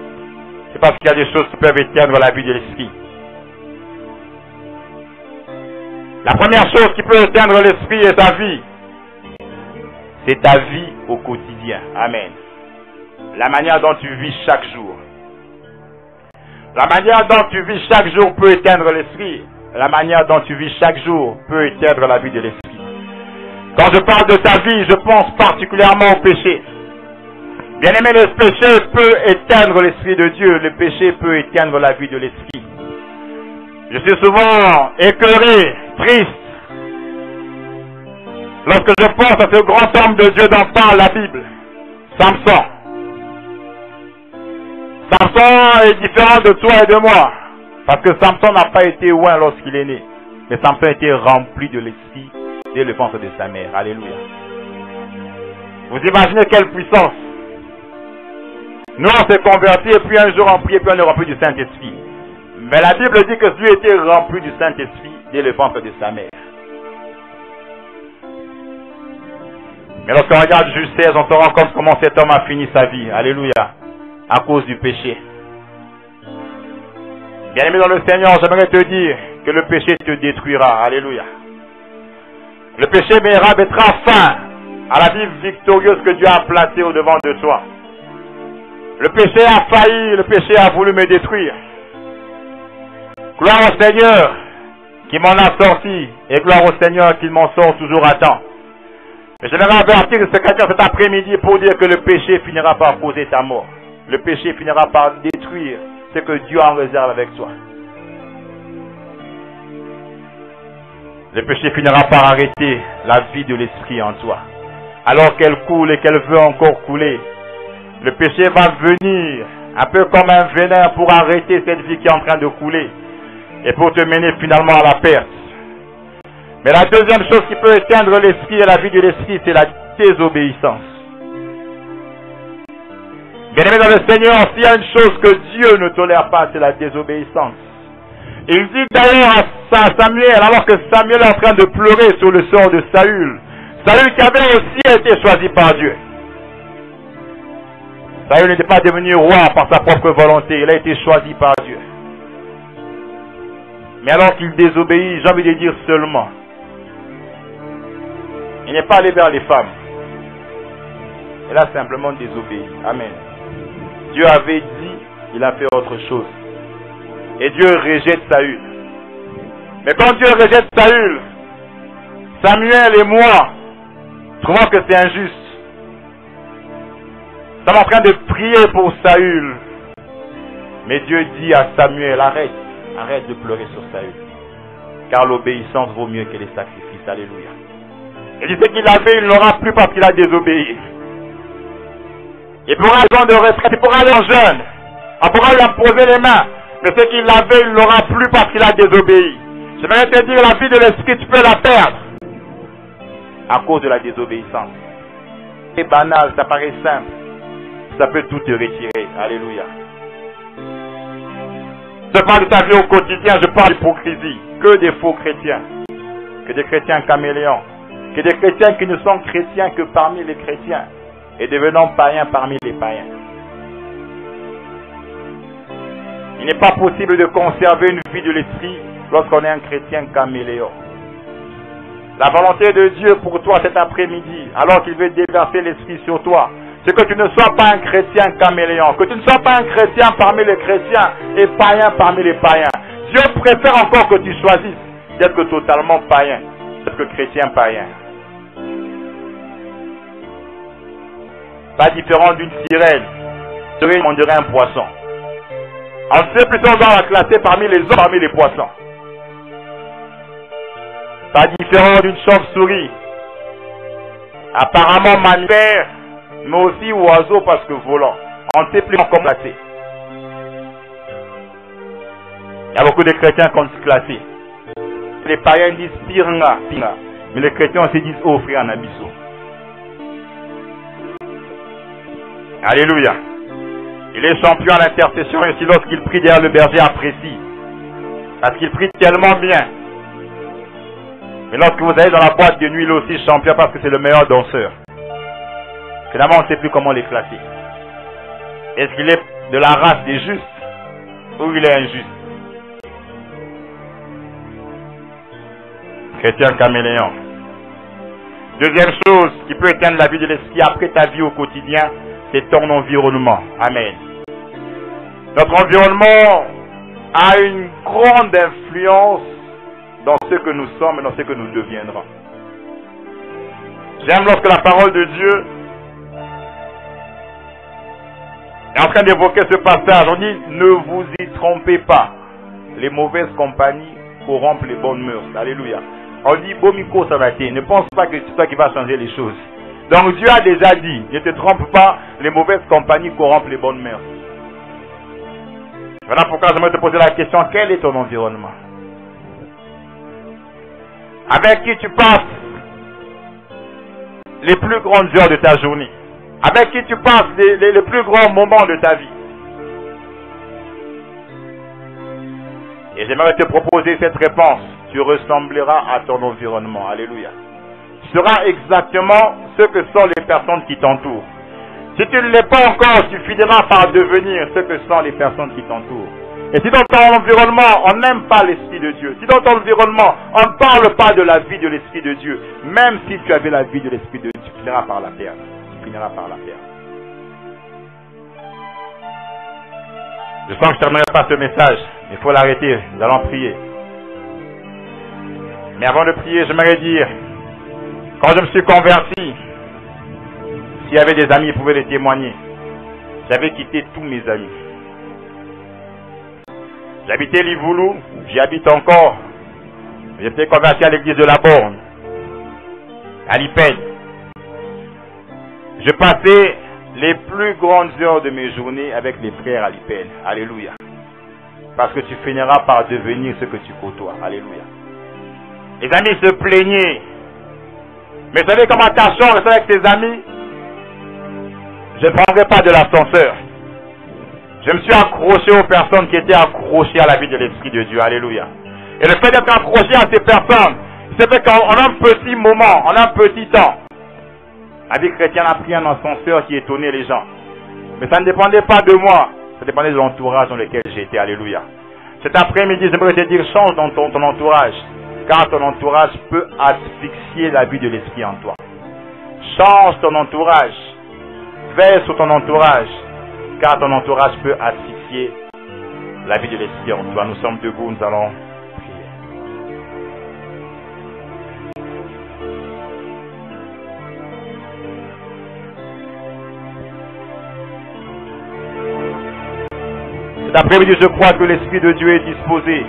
C'est parce qu'il y a des choses qui peuvent éteindre la vie de l'Esprit. La première chose qui peut éteindre l'Esprit et sa vie, c'est ta vie au quotidien. Amen. La manière dont tu vis chaque jour. La manière dont tu vis chaque jour peut éteindre l'Esprit. La manière dont tu vis chaque jour peut éteindre la vie de l'Esprit. Quand je parle de ta vie, je pense particulièrement au péché. Bien aimé, le péché peut éteindre l'Esprit de Dieu. Le péché peut éteindre la vie de l'Esprit. Je suis souvent écœuré, triste, lorsque je pense à ce grand homme de Dieu dont parle la Bible, Samson. Samson est différent de toi et de moi, parce que Samson n'a pas été loin lorsqu'il est né, mais Samson a été rempli de l'Esprit dès le ventre de sa mère. Alléluia. Vous imaginez quelle puissance. Nous on s'est convertis et puis un jour on prie et puis on est rempli du Saint-Esprit. Mais la Bible dit que lui était rempli du Saint-Esprit dès le ventre de sa mère. Mais lorsqu'on regarde Juge 16, on se rend compte comment cet homme a fini sa vie. Alléluia. À cause du péché. Bien aimé dans le Seigneur, j'aimerais te dire que le péché te détruira. Alléluia. Le péché mettra fin à la vie victorieuse que Dieu a placée au devant de toi. Le péché a failli, le péché a voulu me détruire. Gloire au Seigneur qui m'en a sorti et gloire au Seigneur qui m'en sort toujours à temps. Mais je vais avertir ce chrétien cet après-midi pour dire que le péché finira par causer ta mort. Le péché finira par détruire ce que Dieu en réserve avec toi. Le péché finira par arrêter la vie de l'esprit en toi. Alors qu'elle coule et qu'elle veut encore couler, le péché va venir un peu comme un venin pour arrêter cette vie qui est en train de couler et pour te mener finalement à la perte. Mais la deuxième chose qui peut éteindre l'esprit et la vie de l'esprit, c'est la désobéissance. Bien aimé dans le Seigneur, s'il y a une chose que Dieu ne tolère pas, c'est la désobéissance. Il dit d'ailleurs à Samuel, alors que Samuel est en train de pleurer sur le sort de Saül, Saül qui avait aussi été choisi par Dieu. Saül n'était pas devenu roi par sa propre volonté, il a été choisi par Dieu. Mais alors qu'il désobéit, j'ai envie de dire seulement, il n'est pas allé vers les femmes. Il a simplement désobéi. Amen. Dieu avait dit, il a fait autre chose. Et Dieu rejette Saül. Mais quand Dieu rejette Saül, Samuel et moi trouvons que c'est injuste. Nous sommes en train de prier pour Saül. Mais Dieu dit à Samuel, arrête de pleurer sur Saül. Car l'obéissance vaut mieux que les sacrifices. Alléluia. Il dit ce qu'il avait, il n'aura plus parce qu'il a désobéi. Il pourra aller de retraite, il pourra aller en jeûne. On pourra lui imposer les mains. Mais ce qu'il avait, il n'aura plus parce qu'il a désobéi. Je vais te dire, la vie de l'esprit, tu peux la perdre à cause de la désobéissance. paraît banal, ça paraît simple. Ça peut tout te retirer. Alléluia. Je parle de ta vie au quotidien, je parle d'hypocrisie. Que des faux chrétiens. Que des chrétiens caméléons. Que des chrétiens qui ne sont chrétiens que parmi les chrétiens. Et devenant païens parmi les païens. Il n'est pas possible de conserver une vie de l'esprit lorsqu'on est un chrétien caméléon. La volonté de Dieu pour toi cet après-midi, alors qu'il veut déverser l'esprit sur toi, c'est que tu ne sois pas un chrétien caméléon, que tu ne sois pas un chrétien parmi les chrétiens et païen parmi les païens. Dieu préfère encore que tu choisisses d'être totalement païen, d'être chrétien païen. Pas différent d'une sirène, on dirait un poisson. On sait plutôt on doit la classer parmi les hommes, parmi les poissons. Pas différent d'une chauve-souris. Apparemment mammifère, mais aussi oiseau parce que volant. On ne sait plus comment classer. Il y a beaucoup de chrétiens qui ont classé. Les païens disent pirnga, pirnga. Mais les chrétiens aussi disent offrir un abisso. Alléluia. Il est champion à l'intercession et si lorsqu'il prie derrière le berger apprécie. Parce qu'il prie tellement bien. Mais lorsque vous allez dans la boîte de nuit, il est aussi champion parce que c'est le meilleur danseur. Finalement, on ne sait plus comment les classer. Est-ce qu'il est de la race des justes ou il est injuste? Chrétien caméléon. Deuxième chose qui peut éteindre la vie de l'esprit après ta vie au quotidien, c'est ton environnement. Amen. Notre environnement a une grande influence dans ce que nous sommes et dans ce que nous deviendrons. J'aime lorsque la parole de Dieu est en train d'évoquer ce passage. On dit, ne vous y trompez pas. Les mauvaises compagnies corrompent les bonnes mœurs. Alléluia. On dit, Bomiko Savati, ne pense pas que c'est toi qui vas changer les choses. Donc Dieu a déjà dit, ne te trompe pas, les mauvaises compagnies corrompent les bonnes mœurs. Voilà pourquoi j'aimerais te poser la question, quel est ton environnement? Avec qui tu passes les plus grandes heures de ta journée? Avec qui tu passes les plus grands moments de ta vie? Et j'aimerais te proposer cette réponse. Tu ressembleras à ton environnement. Alléluia. Tu seras exactement ce que sont les personnes qui t'entourent. Si tu ne l'es pas encore, tu finiras par devenir ce que sont les personnes qui t'entourent. Et si dans ton environnement, on n'aime pas l'Esprit de Dieu, si dans ton environnement, on ne parle pas de la vie de l'Esprit de Dieu, même si tu avais la vie de l'Esprit de Dieu, tu finiras par la perdre. Tu finiras par la perdre. Je sens que je ne terminerai pas ce message. Il faut l'arrêter. Nous allons prier. Mais avant de prier, j'aimerais dire, quand je me suis converti, s'il y avait des amis, ils pouvaient les témoigner. J'avais quitté tous mes amis. J'habitais Livoulou, j'y habite encore. J'étais converti à l'église de la Borne, à Lipel. Je passais les plus grandes heures de mes journées avec les frères à Lipel. Alléluia. Parce que tu finiras par devenir ce que tu côtoies. Alléluia. Les amis se plaignaient. Mais vous savez comment ta chambre reste avec tes amis? Je ne prendrai pas de l'ascenseur. Je me suis accroché aux personnes qui étaient accrochées à la vie de l'Esprit de Dieu. Alléluia. Et le fait d'être accroché à ces personnes, c'est fait qu'en un petit moment, en un petit temps, la vie chrétienne a pris un ascenseur qui étonnait les gens. Mais ça ne dépendait pas de moi. Ça dépendait de l'entourage dans lequel j'étais. Alléluia. Cet après-midi, j'aimerais te dire, change dans ton entourage. Car ton entourage peut asphyxier la vie de l'Esprit en toi. Change ton entourage. Veille sur ton entourage. Car ton entourage peut asphyxier la vie de l'Esprit en toi. Nous sommes debout, nous allons prier. Cet après-midi, je crois que l'Esprit de Dieu est disposé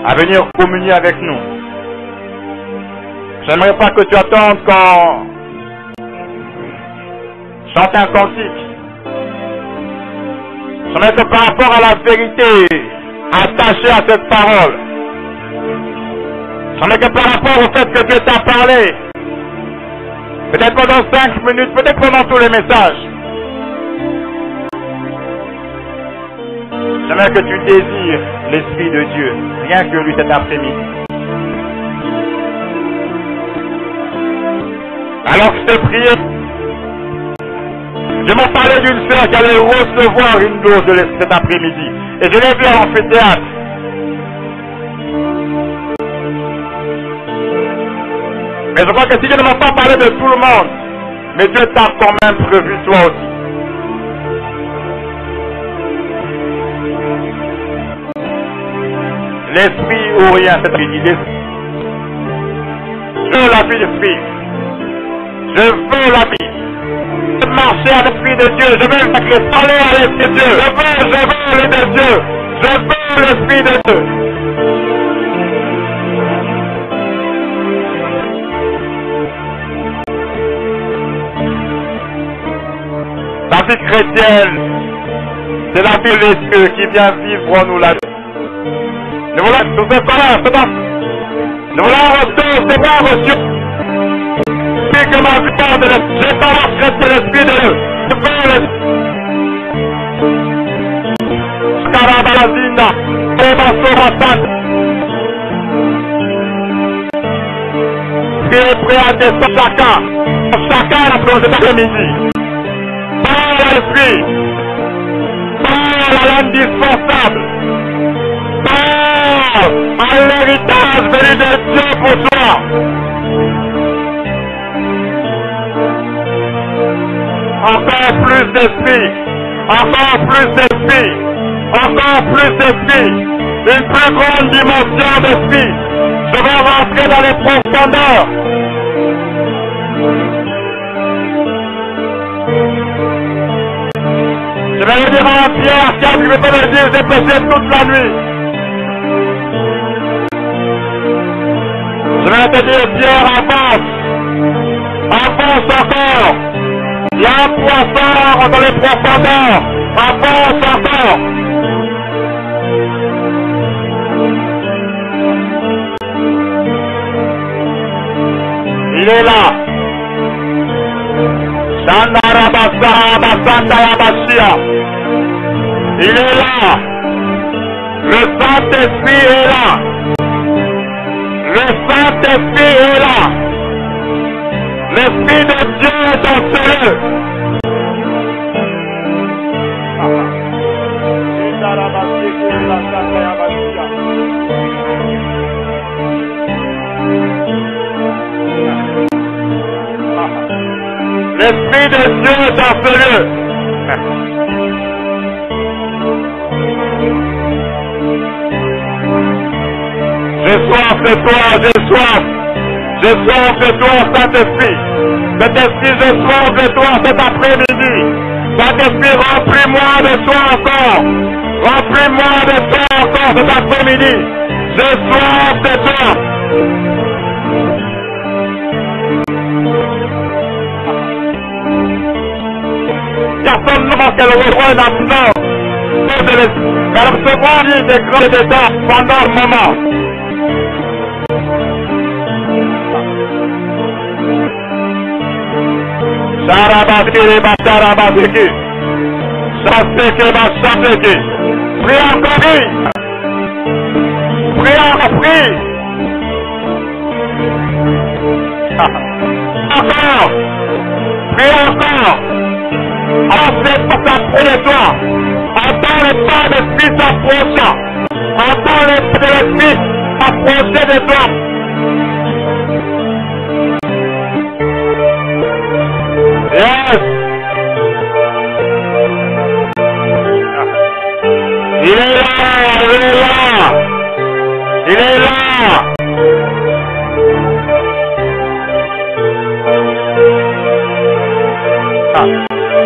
à venir communier avec nous. J'aimerais pas que tu attendes quand chante un cantique. J'aimerais que par rapport à la vérité attachée à cette parole, j'aimerais que par rapport au fait que Dieu t'a parlé, Peut-être pendant 5 minutes, peut-être pendant tous les messages. J'aimerais que tu désires l'Esprit de Dieu, rien que lui cet après-midi. Alors que je te priais, je m'en parlais d'une sœur qui allait recevoir une dose de l'Esprit cet après-midi. Et je l'ai vu en amphithéâtre. Mais je crois que si je ne m'en pas parler de tout le monde, mais Dieu t'a quand même prévu toi aussi. L'esprit ou rien, c'est l'idée. Je veux la vie d'esprit. Je veux la vie. Je veux marcher à l'esprit de Dieu. Je veux parler à l'esprit de Dieu. Je veux l'esprit de Dieu. Je veux l'esprit de Dieu. La vie chrétienne, c'est la vie de l'esprit qui vient vivre en nous là. Nous voulons tout ce qu'on nous voulons recevoir reçu. Puis que ma vie porte de l'esprit. Je pas marché sur l'esprit de Dieu. Je veux l'esprit. Scarabazina. Ebasoratan. Prêt à descendre chacun. Chacun a plongé l'après-midi. Par l'esprit. Par l'indispensable. À l'héritage venu de Dieu pour toi. Encore plus d'esprit, encore plus d'esprit, encore plus d'esprit, une plus grande dimension d'esprit. Je vais rentrer dans les profondeurs. Je vais le dire à Pierre, car je ne vais pas le dire, j'ai prêché toute la nuit. Je vais te dire, Pierre, avance. Avance encore. Il y a un poisson dans les profondeurs. Avance encore. Il est là. Il est là. Le Saint-Esprit est là. Le Saint-Esprit est là. L'Esprit de Dieu est dans ce lieu. L'Esprit de Dieu est dans ce lieu. J'ai soif de toi, j'ai soif. J'ai soif de toi, Saint-Esprit. Cet esprit, j'ai soif de toi cet après-midi. Saint-Esprit, remplis-moi de toi encore. Remplis-moi de toi encore cet après-midi. J'ai soif de toi. Personne ne manque le roi d'absence. Car ce monde est des grands états pendant le moment. Charabasiki, Basarabasiki. Chaseki, Basarabasiki. Prie encore, prie. Prie encore, prie. Encore. Prie encore. Ensuite, pour s'approcher de toi. Entends les pas de l'esprit s'approchant. Entends les pas de l'esprit s'approcher de toi. Yes. Il est là, il est là. Il est là.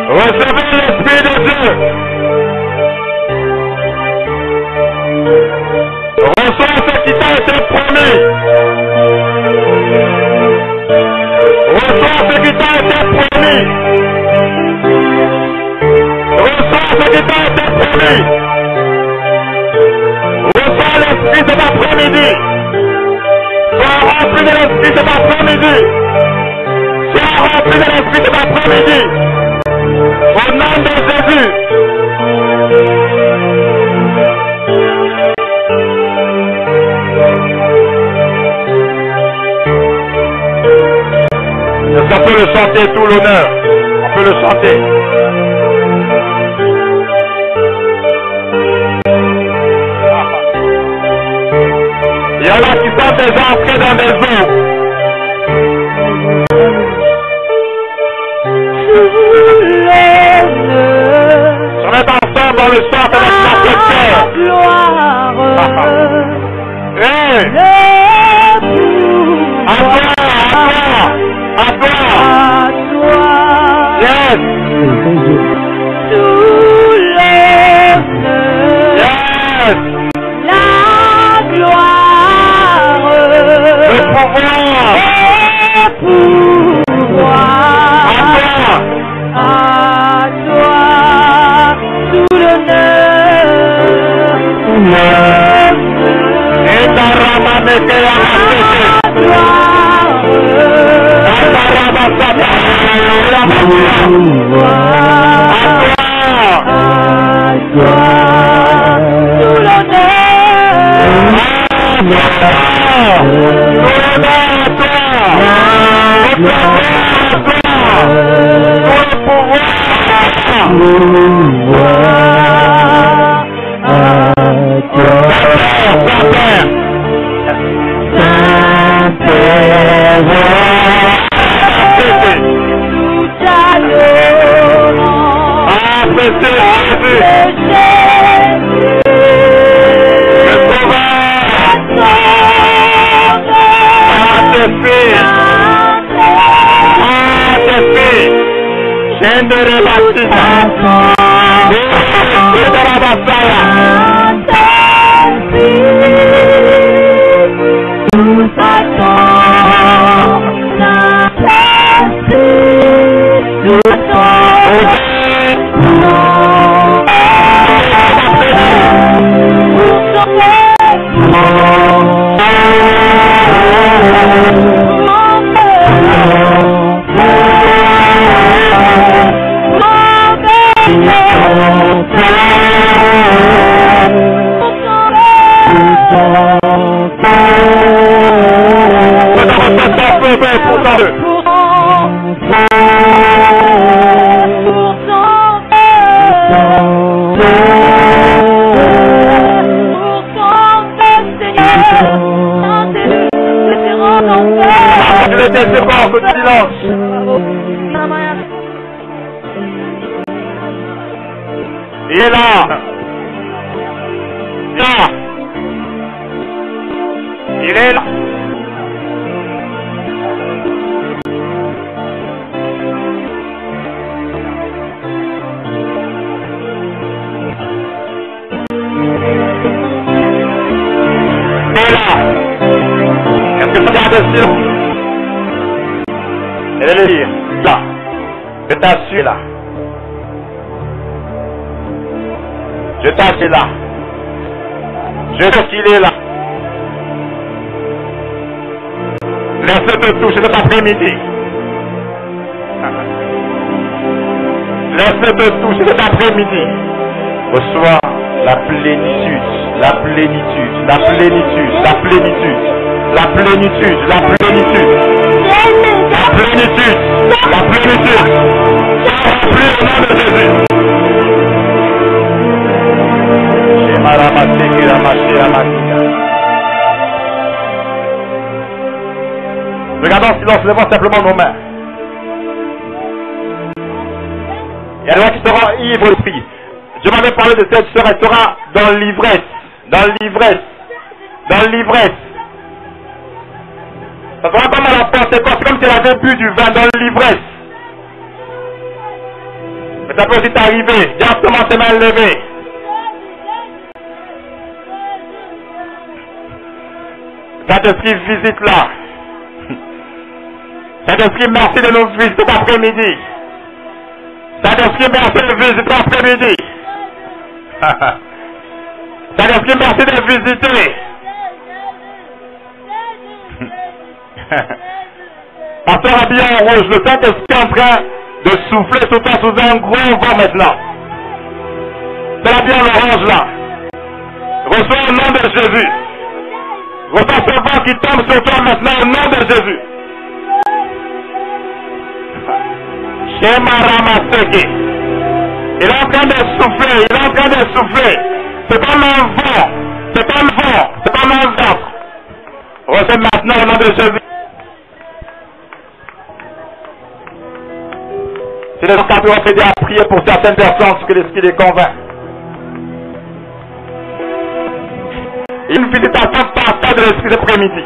Recevez l'Esprit de Dieu. Reçois ce qui t'a été promis. Reçois ce qui t'a été promis. Reçois ce qui t'a été promis. Reçois l'Esprit cet après-midi. Sois rempli de l'Esprit cet après-midi. Sois sois rempli de l'esprit cet après-midi. Au nom de Jésus. Est-ce qu'on peut le chanter tout l'honneur? On peut le chanter. Il y en a qui sont déjà entrés dans des eaux. On est ensemble dans le chant de la gloire. Hey. À toi, à toi. Yes. Yes. La gloire. Le pouvoir. À toi, tout l'honneur. Et ta ramane que la Il est là. Là. Il est là. Il est là. Est-ce que ça garde le silence? Elle est là. Là. Je t'assure là. Je t'assure là. Je sais qu'il est là. Laisse-le te toucher cet après-midi. Laisse-le te toucher cet après-midi. Reçois la plénitude, la plénitude, la plénitude, la plénitude, la plénitude, la plénitude, la plénitude, la plénitude. Remplis le nom de Jésus. Regardons en silence, levons simplement nos mains. Il y a des gens qui seront ivres d'esprit. Je m'avais parlé de cette sœur, elle sera dans l'ivresse, dans l'ivresse, dans l'ivresse. Ça sera comme à la Pentecôte, c'est comme si elle avait bu du vin dans l'ivresse. Mais ça peut aussi t'arriver, directement ses mains levées. Saint-Esprit, visite là. Saint-Esprit, merci de nous visiter cet après-midi. Saint-Esprit, merci de nous visiter cet après-midi. Saint-Esprit, merci de nous visiter. Pasteur habillé en rouge, le Saint-Esprit est en train de souffler tout le temps sous un gros vent maintenant. C'est habillé en orange là. Reçois au nom de Jésus. Reçois ce vent qui tombe sur toi maintenant au nom de Jésus. Shema Ramaseke. Il est en train de souffler, il est en train de souffler. C'est comme un vent, c'est comme un vent, c'est comme un vent. Reçois maintenant au nom de Jésus. Si les gens peuvent s'aider à prier pour certaines personnes, ce que l'Esprit les convainc. Une visitation spatiale de l'Esprit cet après-midi.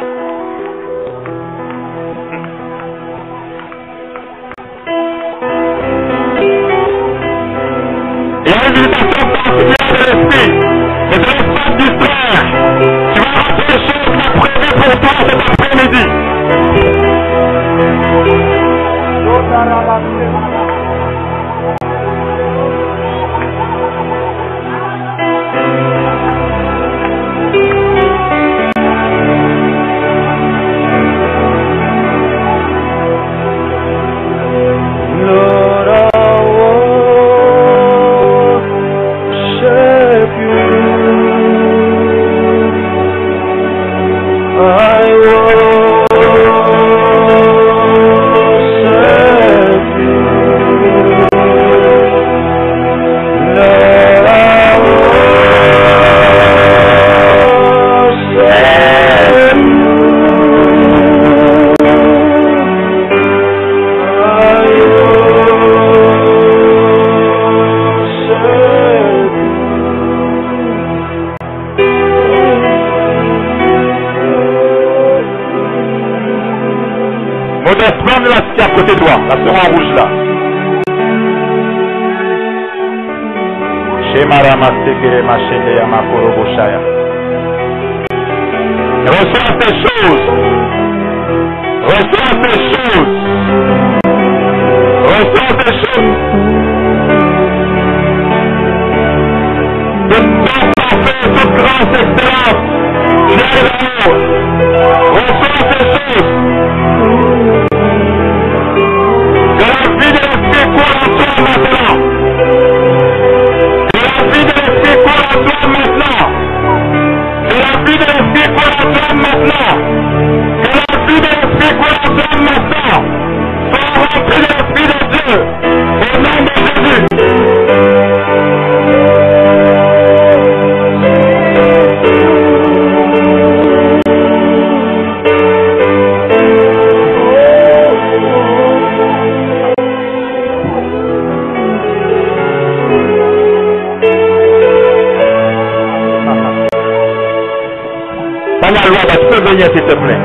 Il y a une visitation particulière de l'Esprit. Mais je ne laisse pas te distraire. Tu vas rater les choses qui sont prévues pour toi cet après-midi. Modestement, la cité à côté de toi, la sœur en rouge là. Reçois ces choses. Reçois ces choses. Reçois ces choses. De ton parfait, toute grâce, excellence. Viens de l'amour. Reçois ces choses. Que la vie de l'Esprit coule en toi maintenant. Que la vie de l'Esprit coule en toi maintenant. Que la vie de l'Esprit coule en toi maintenant. Que la vie de l'Esprit coule en toi maintenant. Sois rempli de l'Esprit de Dieu. Au nom de Jésus. Tu peux venir s'il te plaît.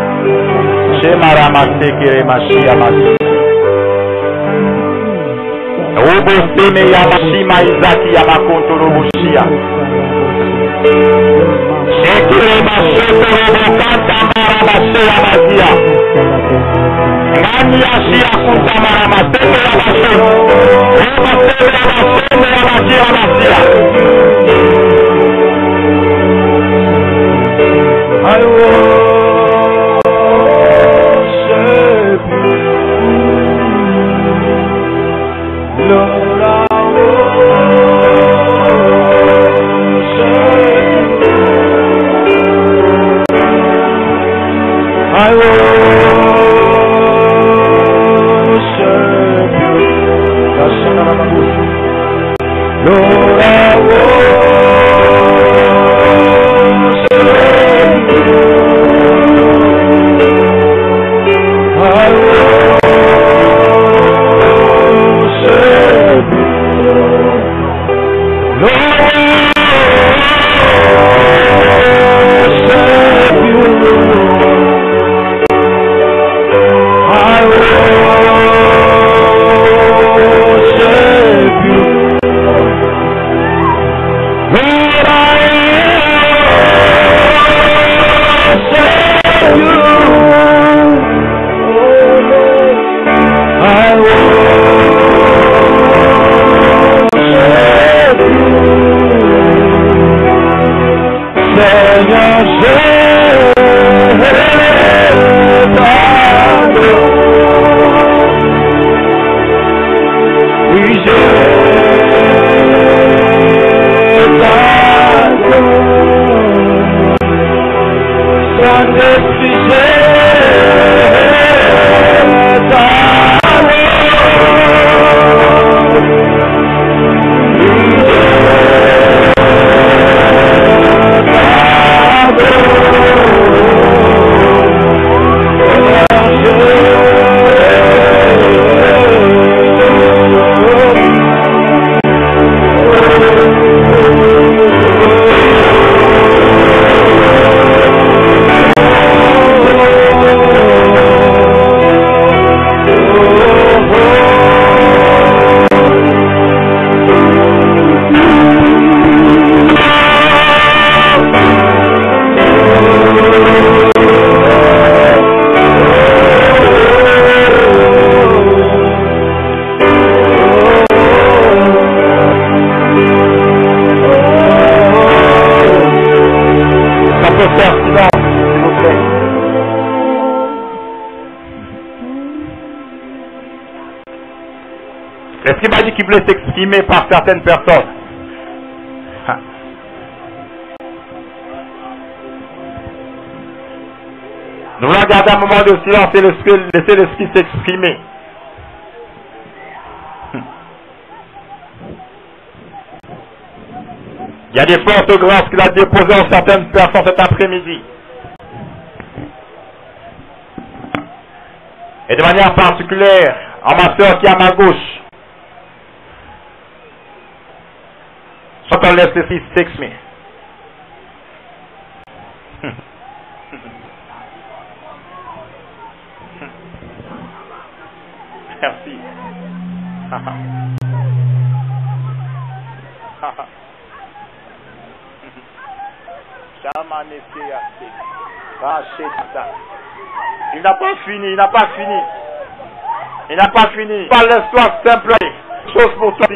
Shema Ramase Kiremashi Yamasi. Robosteme Yamashima Izaki Yamakonto Roboshia. Shekiremashi Robokanta Maramase Yamazia. Naniyashi Akunta Maramase Yamasi. Robosteme Yamashime Yamaki Yamazia. I worship you, Lord. I worship you. I worship you, Lord. I L'Esprit m'a dit qu'il voulait s'exprimer par certaines personnes. Nous voulons garder un moment de silence et laisser l'Esprit s'exprimer. Il y a des fortes grâces qu'il a déposées en certaines personnes cet après-midi. Et de manière particulière, en ma soeur qui est à ma gauche. Soit on laisse l'Esprit s'exprimer. Merci. Il n'a pas fini, il n'a pas fini. Il n'a pas fini. Pas laisse-toi simple. Chose pour toi.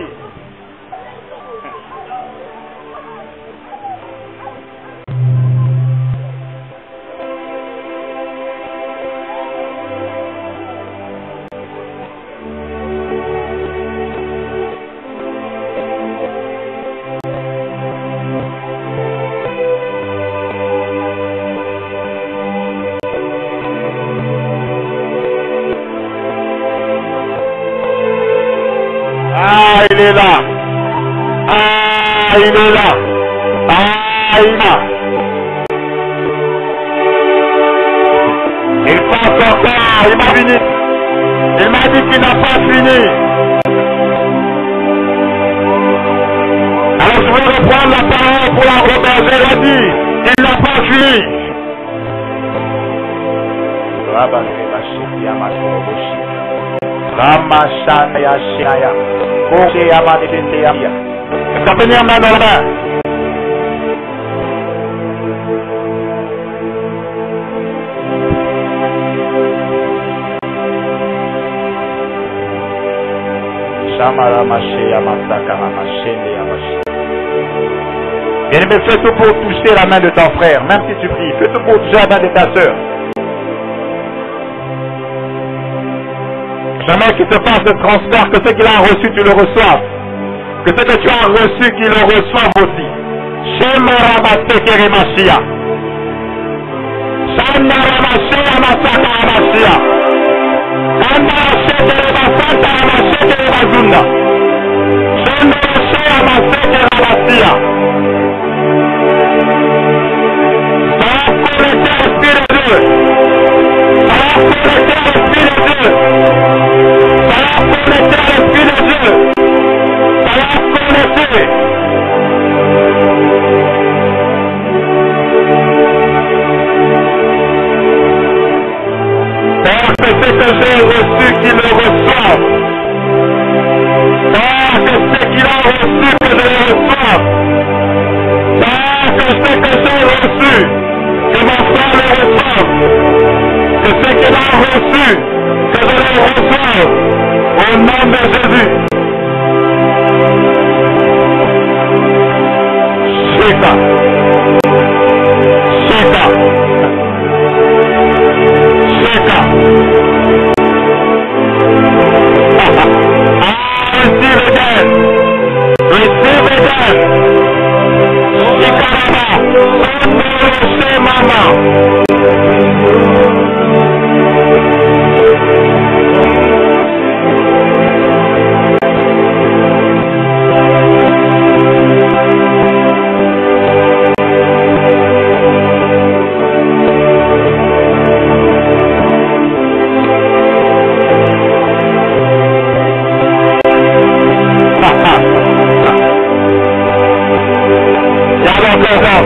Il est là. Ah, il est là. Ah, il est là. Il passe encore. Il m'a fini. Il m'a dit qu'il n'a pas fini. Alors je vais reprendre la parole pour la remercier. Il a dit, il n'a pas fini. Ça peut venir main dans la main. Bien-aimé, fais tout pour toucher la main de ton frère, même si tu pries. Fais tout pour toucher la main de ta soeur. Jamais qu'il se passe le transfert, que ce qu'il a reçu, tu le reçoives. Que ce que tu as reçu, qu'il le reçoive aussi. Shema Ramase Keremashia. Shama Ramase Amasaka Ramashia. Shama Ramase Keremashia Ramase Keremazunda. Shama Ramase Keremashia. Ça va connecter l'esprit de Dieu. Ça va connecter l'esprit de Dieu. Ça va connecter l'esprit de Dieu. Ça va connecter. Père, que ce que j'ai reçu, qu'il le reçoive. Père, que ce qu'il a reçu, que je le reçoive. Père, que ce que j'ai reçu, que mon frère le reçoive. Que ce qu'il a reçu, que je le reçoive. Au nom de Jésus. Shika. Shika. Shika. Receive again. Receive again. Shikarama. Mama. adorant.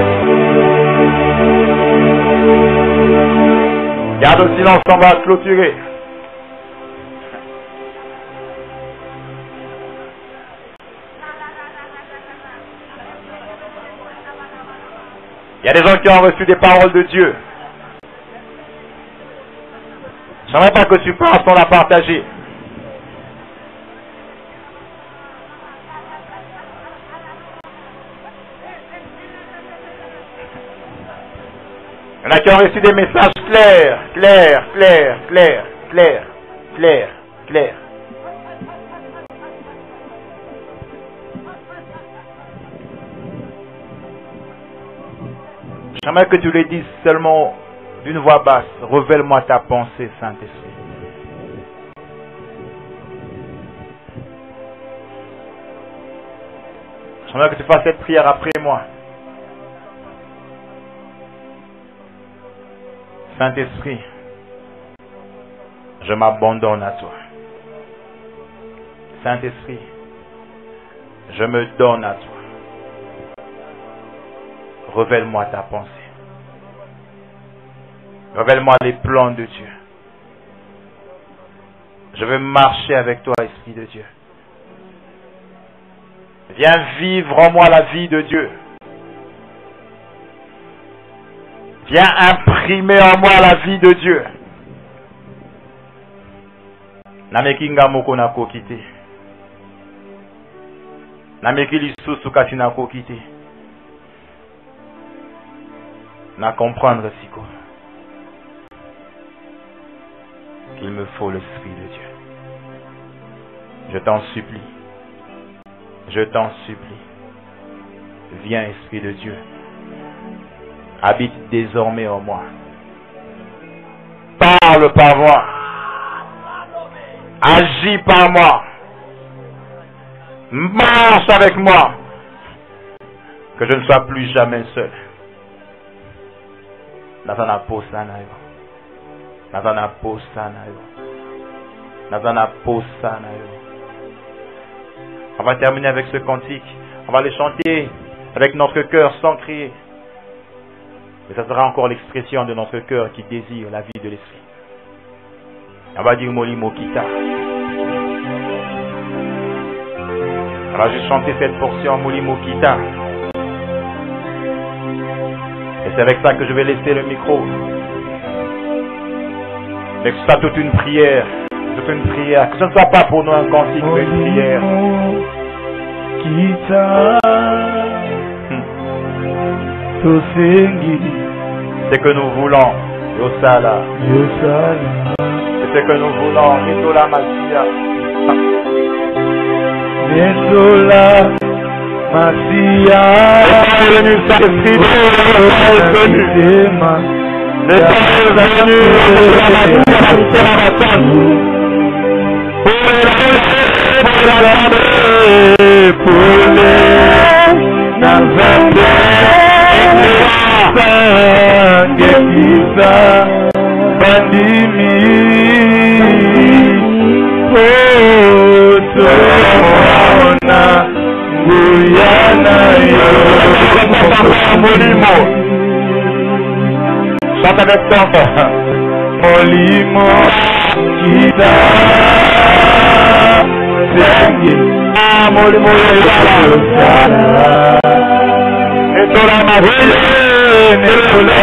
Garde le silence, on va clôturer. Il y a des gens qui ont reçu des paroles de Dieu. Je n'aimerais pas que tu parles sans la partager. Il y en a qui ont reçu des messages clairs. J'aimerais que tu le dises seulement d'une voix basse. Révèle-moi ta pensée, Saint-Esprit. J'aimerais que tu fasses cette prière après moi. Saint-Esprit, je m'abandonne à toi. Saint-Esprit, je me donne à toi. Révèle-moi ta pensée. Révèle-moi les plans de Dieu. Je veux marcher avec toi, Esprit de Dieu. Viens vivre en moi la vie de Dieu. Viens imprimer en moi la vie de Dieu. Namekinga moko na kokite. Namekili susu kasi na kokite. Na comprendre siko qu'il me faut l'Esprit de Dieu. Je t'en supplie. Je t'en supplie. Viens, Esprit de Dieu. Habite désormais en moi. Parle par moi. Agis par moi. Marche avec moi. Que je ne sois plus jamais seul. Nazana posanayo. Nazana posanayo. Nazana posanayo. On va terminer avec ce cantique. On va le chanter avec notre cœur sans crier. Mais ça sera encore l'expression de notre cœur qui désire la vie de l'esprit. On va dire Moli Mokita. On va juste chanter cette portion Moli Mokita. Et c'est avec ça que je vais laisser le micro. Avec ça toute une prière. Toute une prière. Que ce ne soit pas pour nous un cantique, mais une prière. C'est que nous voulons. Yosala. C'est ce que nous voulons. Nicolas Massia. Nicolas Massia. Est venu, Saint-Esprit. Est venu. Chante avec toi. Molimo kita sengi Molimo yala Etola mavile Netola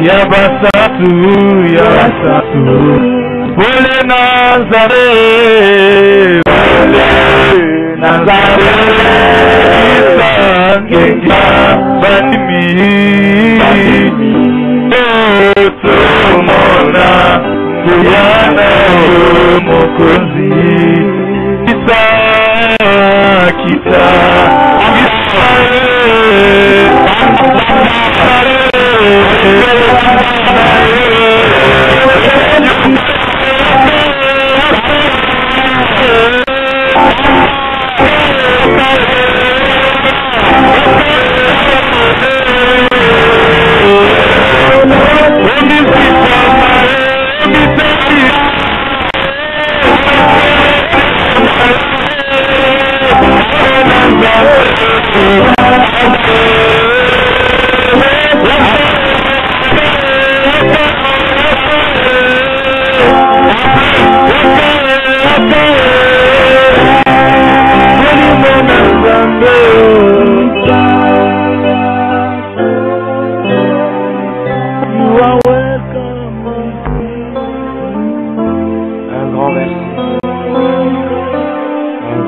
Yabasatu Bole Nazare Bole Nazare Isangenga Banimi Otomona Muyana Mokozi Kita Kita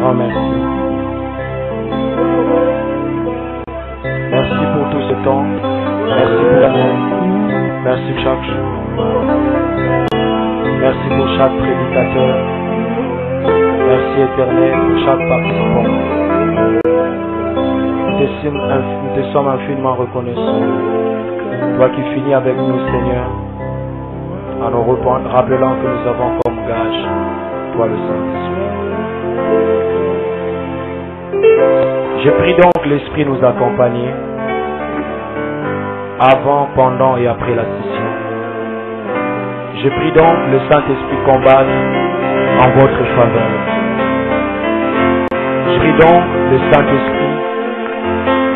grand merci. Merci pour tout ce temps. Merci pour l'amour. Merci chaque jour. Merci pour chaque prédicateur. Merci éternel pour chaque participant. Nous te sommes infiniment reconnaissants. Toi qui finis avec nous, Seigneur, en nous rappelant que nous avons comme gage toi le Saint-Esprit. Je prie donc l'Esprit nous accompagner avant, pendant et après la session. Je prie donc le Saint-Esprit combattre en votre faveur. Je prie donc le Saint-Esprit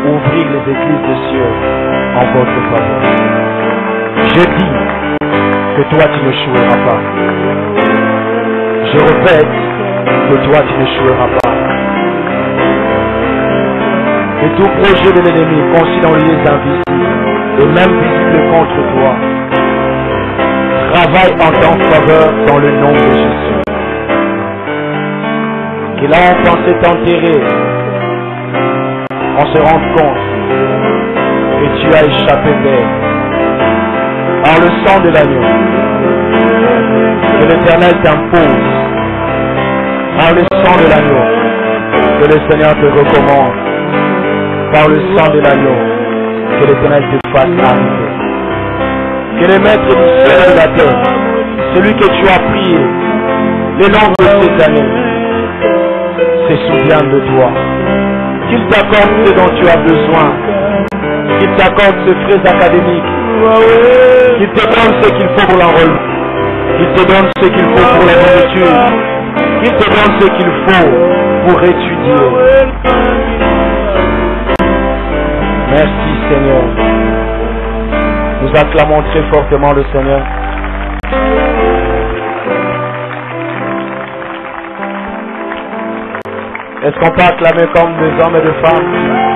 ouvrir les églises des cieux en votre faveur. Je dis que toi tu n'échoueras pas. Je répète que toi tu n'échoueras pas. Et tout projet de l'ennemi conçu dans les lieux invisibles et même visible contre toi travaille en ta faveur dans le nom de Jésus. Qu'il a pensé t'enterrer, on se rend compte que tu as échappé d'elle par le sang de l'agneau. Que l'Éternel t'impose par le sang de l'agneau. Que le Seigneur te recommande par le sang de l'agneau. Que l'Éternel te fasse arriver. Que le Maître du ciel et de la terre, celui que tu as prié le long de ces années, se souvienne de toi. Qu'il t'accorde ce dont tu as besoin. Qu'il t'accorde ce frais académique. Qu'il te donne ce qu'il faut pour l'enrôlement. Qu'il te donne ce qu'il faut pour la nourriture. Qu'il te donne ce qu'il faut pour étudier. Merci Seigneur. Nous acclamons très fortement le Seigneur. Est-ce qu'on peut acclamer comme des hommes et des femmes?